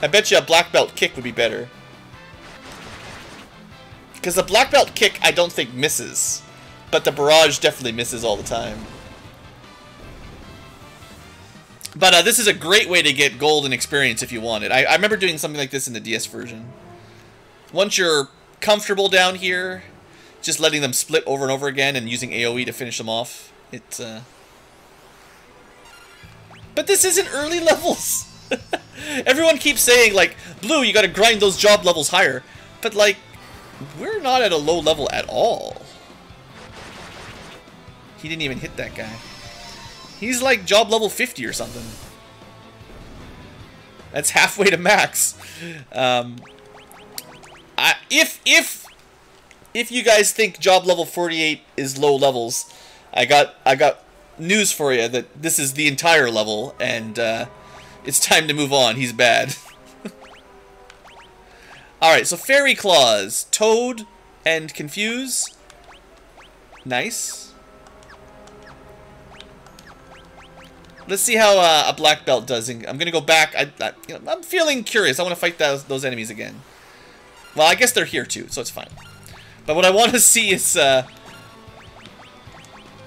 I bet you a black belt kick would be better. Because the black belt kick, I don't think misses. But the Barrage definitely misses all the time. But this is a great way to get gold and experience if you want it. I remember doing something like this in the DS version. Once you're comfortable down here, just letting them split over and over again and using AoE to finish them off. It's But this isn't early levels. Everyone keeps saying, like, Blue, you gotta grind those job levels higher. But, like, we're not at a low level at all. He didn't even hit that guy. He's like job level 50 or something. That's halfway to max. If you guys think job level 48 is low levels, I got news for you that this is the entire level, and it's time to move on. He's bad. Alright, so Fairy Claws. Toad and Confuse. Nice. Let's see how a black belt does. I'm gonna go back. I'm feeling curious. I want to fight those enemies again. Well, I guess they're here too, so it's fine. But what I want to see is I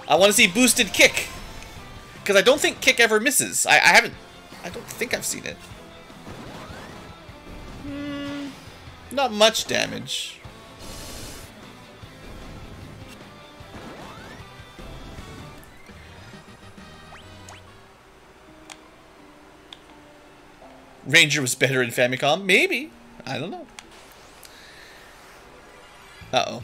want to see boosted kick, because I don't think kick ever misses. I don't think I've seen it. Not much damage. Ranger was better in Famicom? Maybe. I don't know. Uh-oh.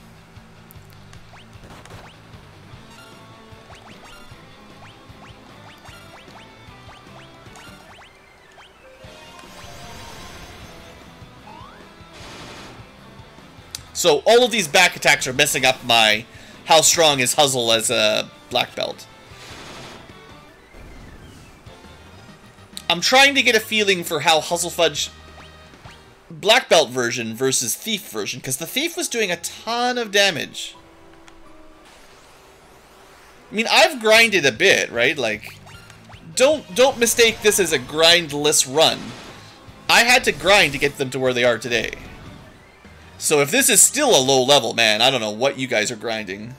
So all of these back attacks are messing up my how strong is Huzzle as a black belt. I'm trying to get a feeling for how Huzzlefudge black belt version versus thief version, because the thief was doing a ton of damage. I mean, I've grinded a bit, right? Like, don't mistake this as a grindless run. I had to grind to get them to where they are today. So if this is still a low level, man, I don't know what you guys are grinding.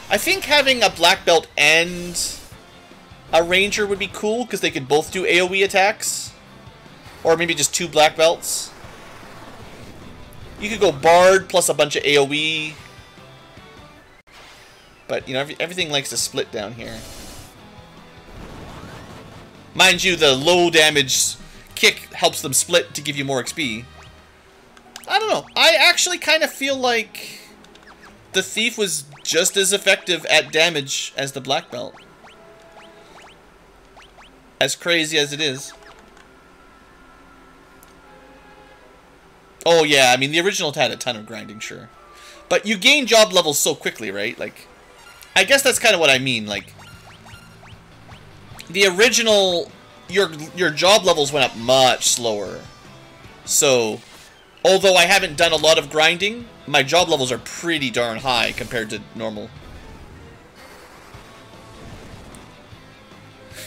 I think having a black belt and a ranger would be cool, because they could both do AoE attacks. Or maybe just 2 black belts. You could go bard plus a bunch of AoE. But, you know, everything likes to split down here. Mind you, the low damage kick helps them split to give you more XP. I don't know. I actually kind of feel like the thief was just as effective at damage as the black belt. As crazy as it is. Oh yeah, I mean, the original had a ton of grinding, sure. But you gain job levels so quickly, right? Like, I guess that's kind of what I mean. Like, the original, your job levels went up much slower. So, although I haven't done a lot of grinding, my job levels are pretty darn high compared to normal.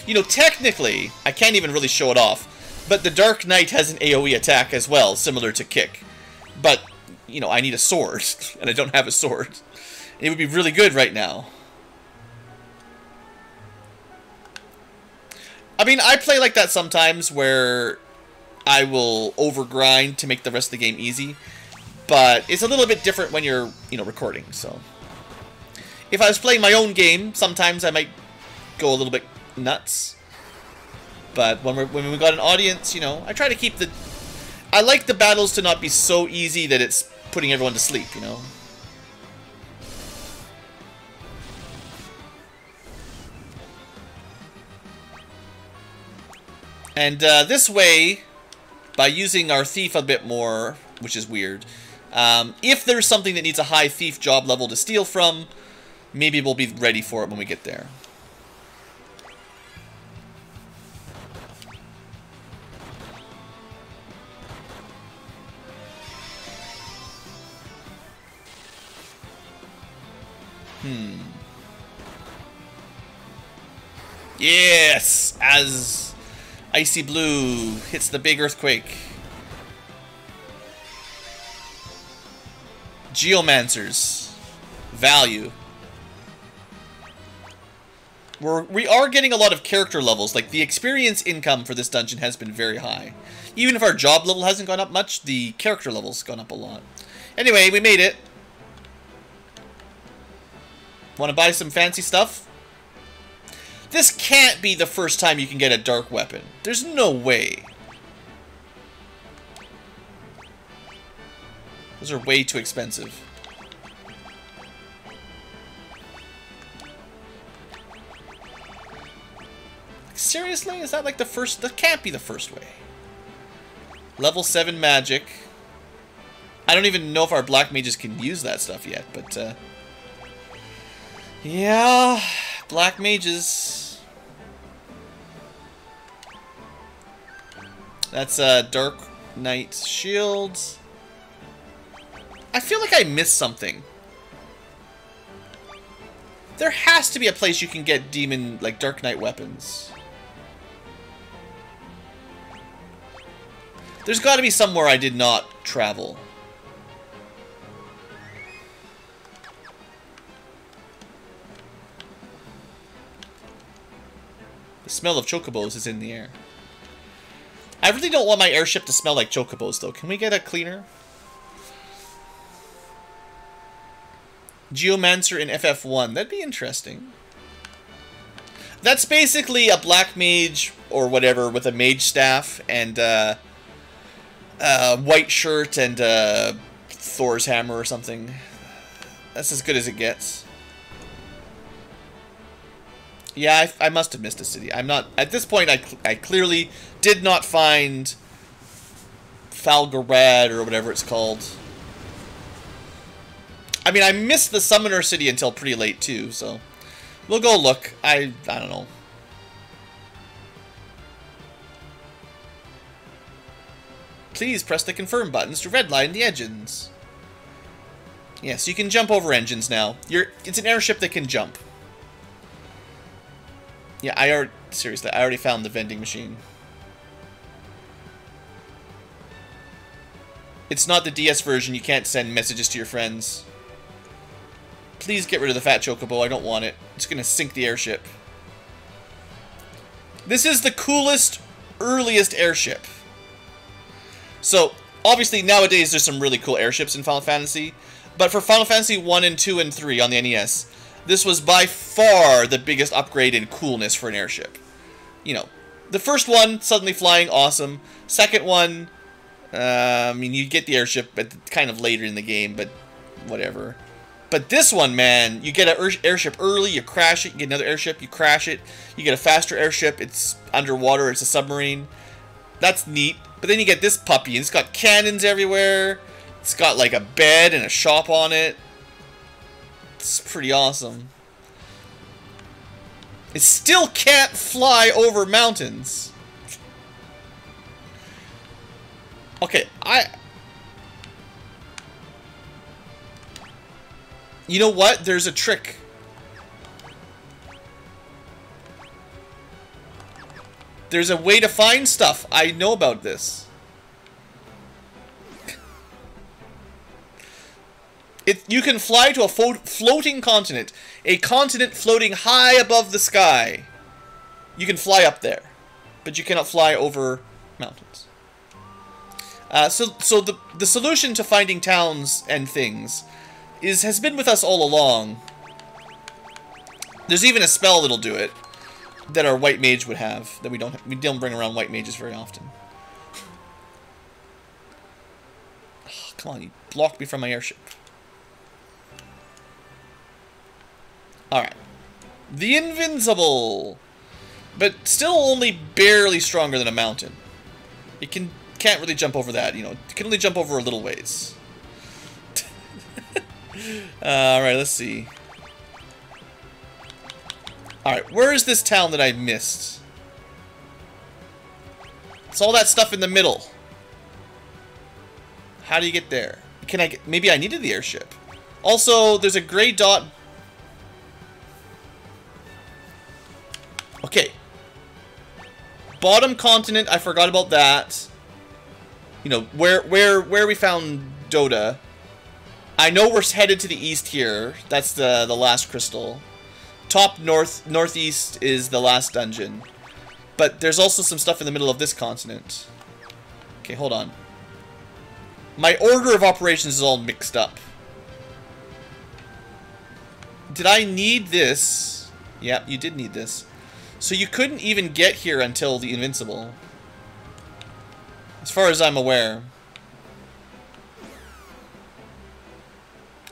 You know, technically, I can't even really show it off, but the Dark Knight has an AoE attack as well, similar to kick. But, you know, I need a sword, and I don't have a sword. It would be really good right now. I mean, I play like that sometimes, where I will overgrind to make the rest of the game easy. But it's a little bit different when you're, you know, recording, so. If I was playing my own game, sometimes I might go a little bit nuts. But when we got an audience, you know, I try to keep the... I like the battles to not be so easy that it's putting everyone to sleep, you know. And this way, by using our thief a bit more, which is weird, if there's something that needs a high thief job level to steal from, maybe we'll be ready for it when we get there. Yes! As Icy Blue hits the big earthquake. Geomancers. Value. We are getting a lot of character levels. Like, the experience income for this dungeon has been very high. Even if our job level hasn't gone up much, the character level's gone up a lot. Anyway, we made it. Want to buy some fancy stuff? This can't be the first time you can get a dark weapon. There's no way. Those are way too expensive. Seriously? Is that like the first? That can't be the first way. Level 7 magic. I don't even know if our black mages can use that stuff yet, but yeah, black mages. That's Dark Knight shields. I feel like I missed something. There has to be a place you can get demon, like Dark Knight weapons. There's got to be somewhere I did not travel. The smell of chocobos is in the air. I really don't want my airship to smell like chocobos, though. Can we get a cleaner? Geomancer in FF1. That'd be interesting. That's basically a black mage or whatever with a mage staff and white shirt and Thor's hammer or something. That's as good as it gets. Yeah, I must have missed a city. I'm not... At this point, I clearly did not find Falgarad or whatever it's called. I mean, I missed the Summoner City until pretty late, too, so... We'll go look. I don't know. Please press the confirm buttons to redline the engines. Yes, you can jump over engines now. It's an airship that can jump. Yeah, seriously, I already found the vending machine. It's not the DS version, you can't send messages to your friends. Please get rid of the fat chocobo, I don't want it. It's gonna sink the airship. This is the coolest, earliest airship. So, obviously, nowadays there's some really cool airships in Final Fantasy. But for Final Fantasy 1 and 2 and 3 on the NES, this was by far the biggest upgrade in coolness for an airship. You know, the first one, suddenly flying, awesome. Second one, I mean, you get the airship kind of later in the game, but whatever. But this one, man, you get an airship early, you crash it, you get another airship, you crash it, you get a faster airship, it's underwater, it's a submarine. That's neat. But then you get this puppy, and it's got cannons everywhere. It's got like a bed and a shop on it. It's pretty awesome. It still can't fly over mountains. Okay, you know what? There's a trick. There's a way to find stuff. I know about this. You can fly to a floating continent. A continent floating high above the sky. You can fly up there. But you cannot fly over mountains. So the solution to finding towns and things has been with us all along. There's even a spell that'll do it. That our white mage would have. That we don't bring around white mages very often. Oh, come on, you blocked me from my airship. Alright. The Invincible! But still only barely stronger than a mountain. It can't really jump over that, you know. It can only jump over a little ways. Alright, let's see. Alright, where is this town that I missed? It's all that stuff in the middle. How do you get there? Maybe I needed the airship. Also, there's a gray dot. Okay. Bottom continent, I forgot about that. You know, where we found Dota. I know we're headed to the east here. That's the last crystal. Top northeast is the last dungeon. But there's also some stuff in the middle of this continent. Okay, hold on. My order of operations is all mixed up. Did I need this? Yep, you did need this. So you couldn't even get here until the Invincible. As far as I'm aware.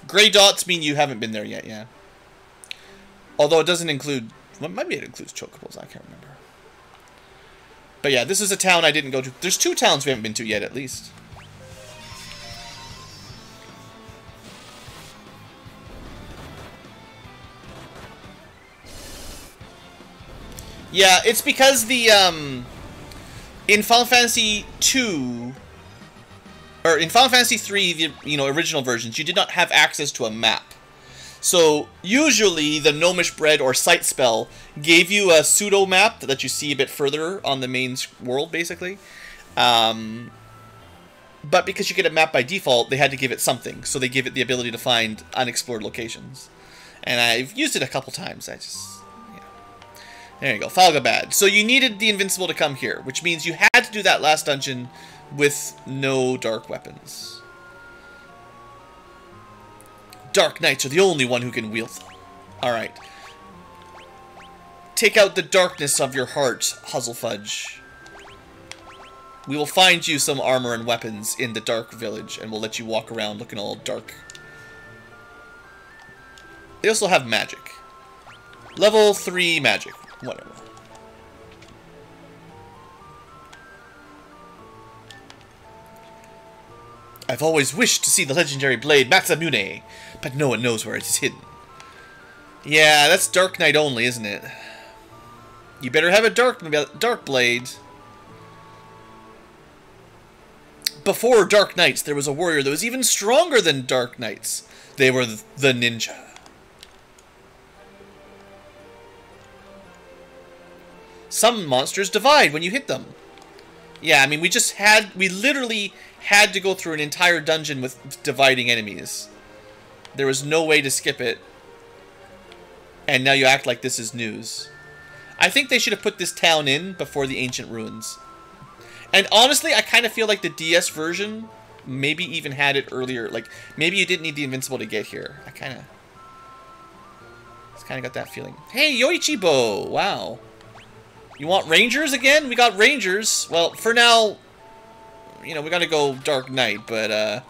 Gray dots mean you haven't been there yet, yeah. Although it doesn't include... Well, maybe it includes chocobos, I can't remember. But yeah, this is a town I didn't go to. There's 2 towns we haven't been to yet, at least. Yeah, it's because the, in Final Fantasy 2, or in Final Fantasy 3, the, you know, original versions, you did not have access to a map. So, usually, the Gnomish Bread or Sight Spell gave you a pseudo-map that you see a bit further on the main world, basically. But because you get a map by default, they had to give it something. So they give it the ability to find unexplored locations. And I've used it a couple times. There you go, Falgabad. So you needed the Invincible to come here, which means you had to do that last dungeon with no dark weapons. Dark Knights are the only one who can wield them. Alright. Take out the darkness of your heart, Huzzlefudge. We will find you some armor and weapons in the Dark Village, and we'll let you walk around looking all dark. They also have magic. Level 3 magic. Whatever. I've always wished to see the legendary blade Matsamune, but no one knows where it is hidden. Yeah, that's Dark Knight only, isn't it? You better have a dark blade. Before Dark Knights, there was a warrior that was even stronger than Dark Knights. They were the ninja. Some monsters divide when you hit them. Yeah, I mean, we literally had to go through an entire dungeon with dividing enemies. There was no way to skip it. And now you act like this is news. I think they should have put this town in before the ancient ruins. And honestly, I kind of feel like the DS version maybe even had it earlier. Like, maybe you didn't need the Invincible to get here. I kind of got that feeling. Hey, Yoichibo! Wow. You want Rangers again? We got Rangers. Well, for now, you know, we gotta go Dark Knight, but,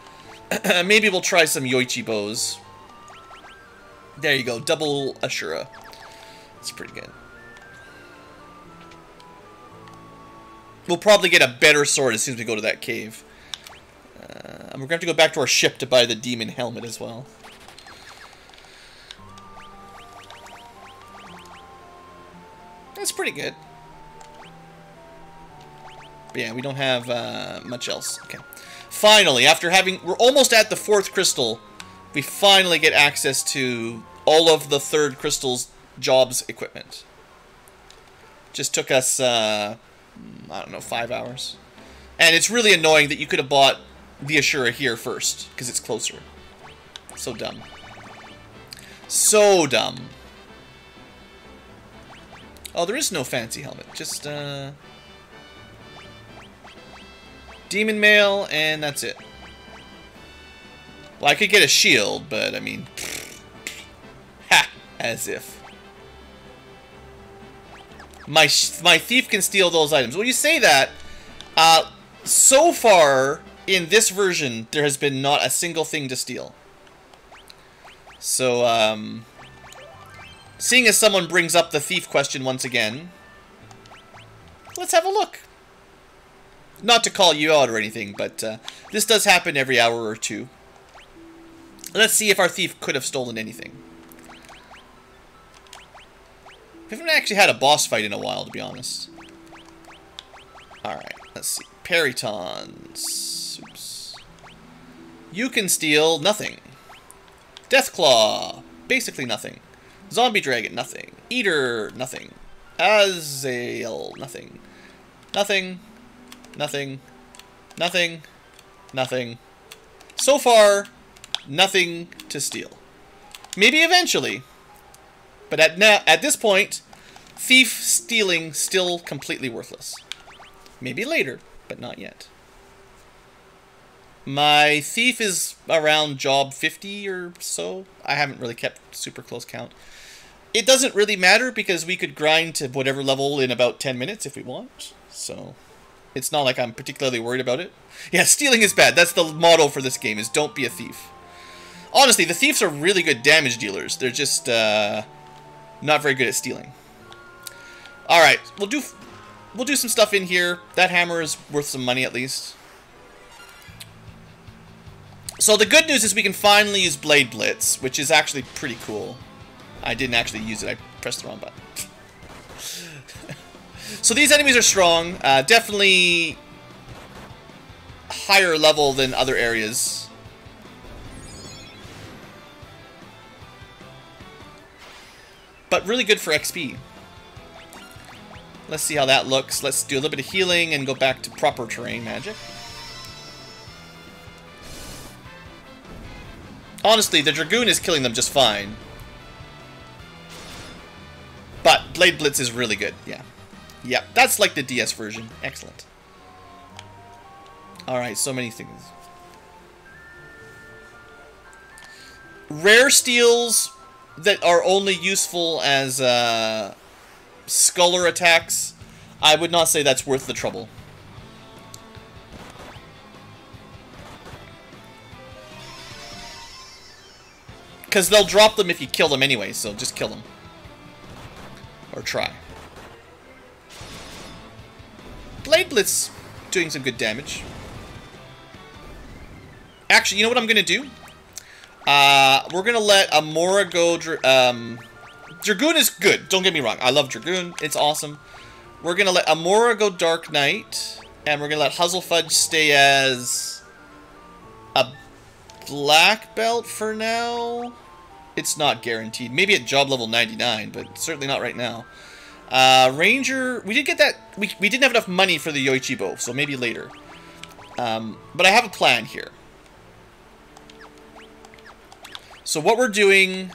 maybe we'll try some Yoichibos. There you go, double Ashura. That's pretty good. We'll probably get a better sword as soon as we go to that cave. And we're gonna have to go back to our ship to buy the demon helmet as well. That's pretty good. But yeah, we don't have much else. Okay. Finally, after we're almost at the 4th crystal, we finally get access to all of the 3rd crystal's jobs equipment. Just took us, I don't know, 5 hours. And it's really annoying that you could have bought the Ashura here first, because it's closer. So dumb. So dumb. Oh, there is no fancy helmet. Just, demon mail, and that's it. Well, I could get a shield, but, I mean... Ha! As if. My thief can steal those items. Well, you say that, so far, in this version, there has been not a single thing to steal. So, seeing as someone brings up the thief question once again, let's have a look. Not to call you out or anything, but this does happen every hour or two. Let's see if our thief could have stolen anything. We haven't actually had a boss fight in a while, to be honest. Alright, let's see. Peritons. Oops. You can steal nothing. Deathclaw. Basically nothing. Zombie Dragon, nothing. Eater, nothing. Azael, nothing. Nothing. Nothing. Nothing. Nothing. So far, nothing to steal. Maybe eventually. But at this point, thief stealing still completely worthless. Maybe later, but not yet. My thief is around job 50 or so. I haven't really kept super close count. It doesn't really matter because we could grind to whatever level in about 10 minutes if we want. So it's not like I'm particularly worried about it. Yeah, stealing is bad. That's the motto for this game, is don't be a thief. Honestly, the thieves are really good damage dealers. They're just not very good at stealing. Alright, we'll do... we'll do some stuff in here. That hammer is worth some money at least. So the good news is we can finally use Blade Blitz, which is actually pretty cool. I didn't actually use it. I pressed the wrong button. So these enemies are strong. Definitely higher level than other areas. But really good for XP. Let's see how that looks. Let's do a little bit of healing and go back to proper terrain magic. Honestly, the Dragoon is killing them just fine. But Blade Blitz is really good, yeah. Yep, that's like the DS version. Excellent. Alright, so many things. Rare steals that are only useful as Sculler attacks, I would not say that's worth the trouble. Because they'll drop them if you kill them anyway, so just kill them. Or try. Blade Blitz doing some good damage. Actually, you know what I'm going to do? We're going to let Amora go... Dragoon is good, don't get me wrong. I love Dragoon, it's awesome. We're going to let Amora go Dark Knight. And we're going to let Huzzlefudge stay as... a black belt for now. It's not guaranteed. Maybe at job level 99, but certainly not right now. Ranger, we did get that. We didn't have enough money for the Yoichibo, so maybe later. But I have a plan here. So what we're doing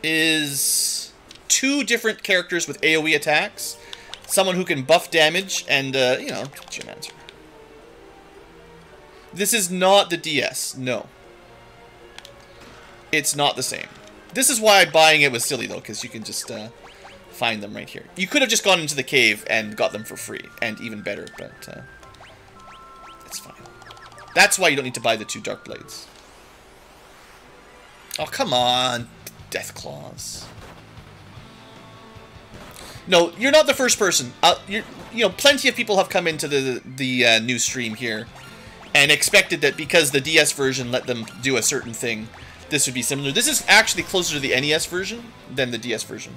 is 2 different characters with AoE attacks. Someone who can buff damage and, you know, Gym Answer. This is not the DS, no. It's not the same. This is why buying it was silly, though, because you can just find them right here. You could have just gone into the cave and got them for free, and even better, but it's fine. That's why you don't need to buy the 2 Dark Blades. Oh, come on, Death Claws. No, you're not the first person. You know, plenty of people have come into the new stream here and expected that because the DS version let them do a certain thing, this would be similar. This is actually closer to the NES version than the DS version.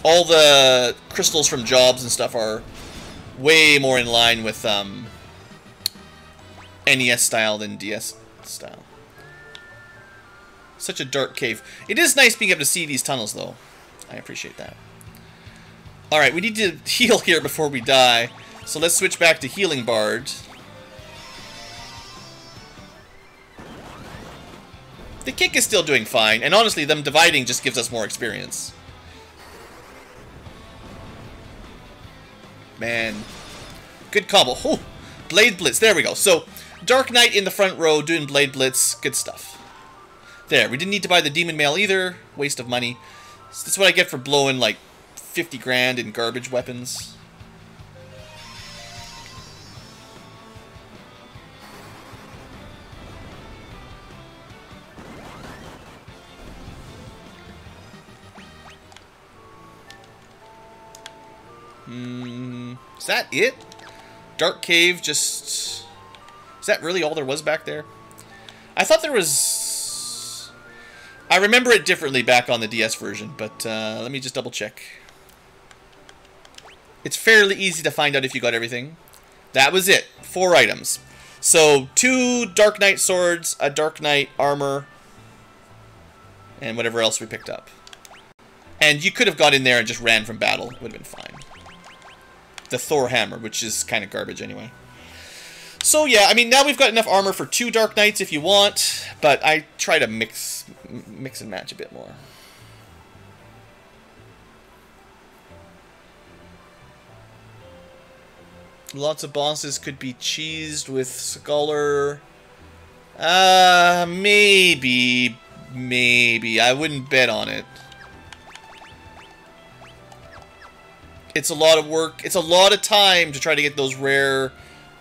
All the crystals from jobs and stuff are way more in line with NES style than DS style. Such a dark cave. It is nice being able to see these tunnels, though. I appreciate that. Alright, we need to heal here before we die. So let's switch back to Healing Bard. The kick is still doing fine, and honestly, them dividing just gives us more experience. Man. Good combo. Oh, Blade Blitz. There we go. So, Dark Knight in the front row doing Blade Blitz. Good stuff. There. We didn't need to buy the Demon Mail either. Waste of money. So that's what I get for blowing like 50 grand in garbage weapons. Is that it? Dark Cave just... Is that really all there was back there? I thought there was... I remember it differently back on the DS version, but let me just double check. It's fairly easy to find out if you got everything. That was it. 4 items. So, 2 Dark Knight swords, a Dark Knight armor, and whatever else we picked up. And you could have got in there and just ran from battle. It would have been fine. The Thor hammer, which is kind of garbage anyway. So yeah, I mean, now we've got enough armor for 2 Dark Knights if you want, but I try to mix and match a bit more. Lots of bosses could be cheesed with Sculler. Maybe. I wouldn't bet on it. It's a lot of work. It's a lot of time to try to get those rare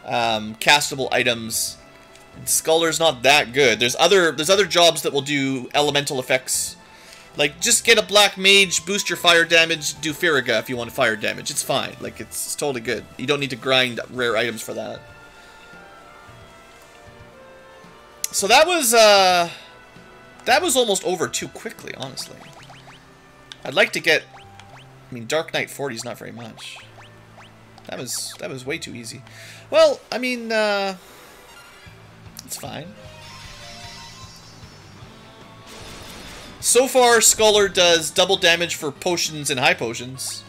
castable items. Sculler's not that good. There's other jobs that will do elemental effects Like, just get a black mage, boost your fire damage, do Firaga if you want fire damage. It's fine. Like, it's totally good. You don't need to grind rare items for that. So that was almost over too quickly, honestly. I'd like to get... I mean, Dark Knight 40 is not very much. That was way too easy. Well, I mean, it's fine. So far, Scholar does double damage for potions and high potions.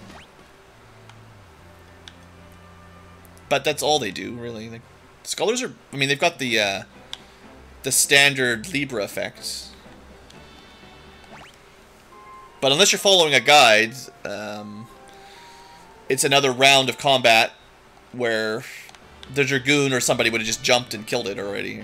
But that's all they do, really. Like, Scholars are... I mean, they've got the standard Libra effect. But unless you're following a guide, it's another round of combat where the Dragoon or somebody would have just jumped and killed it already.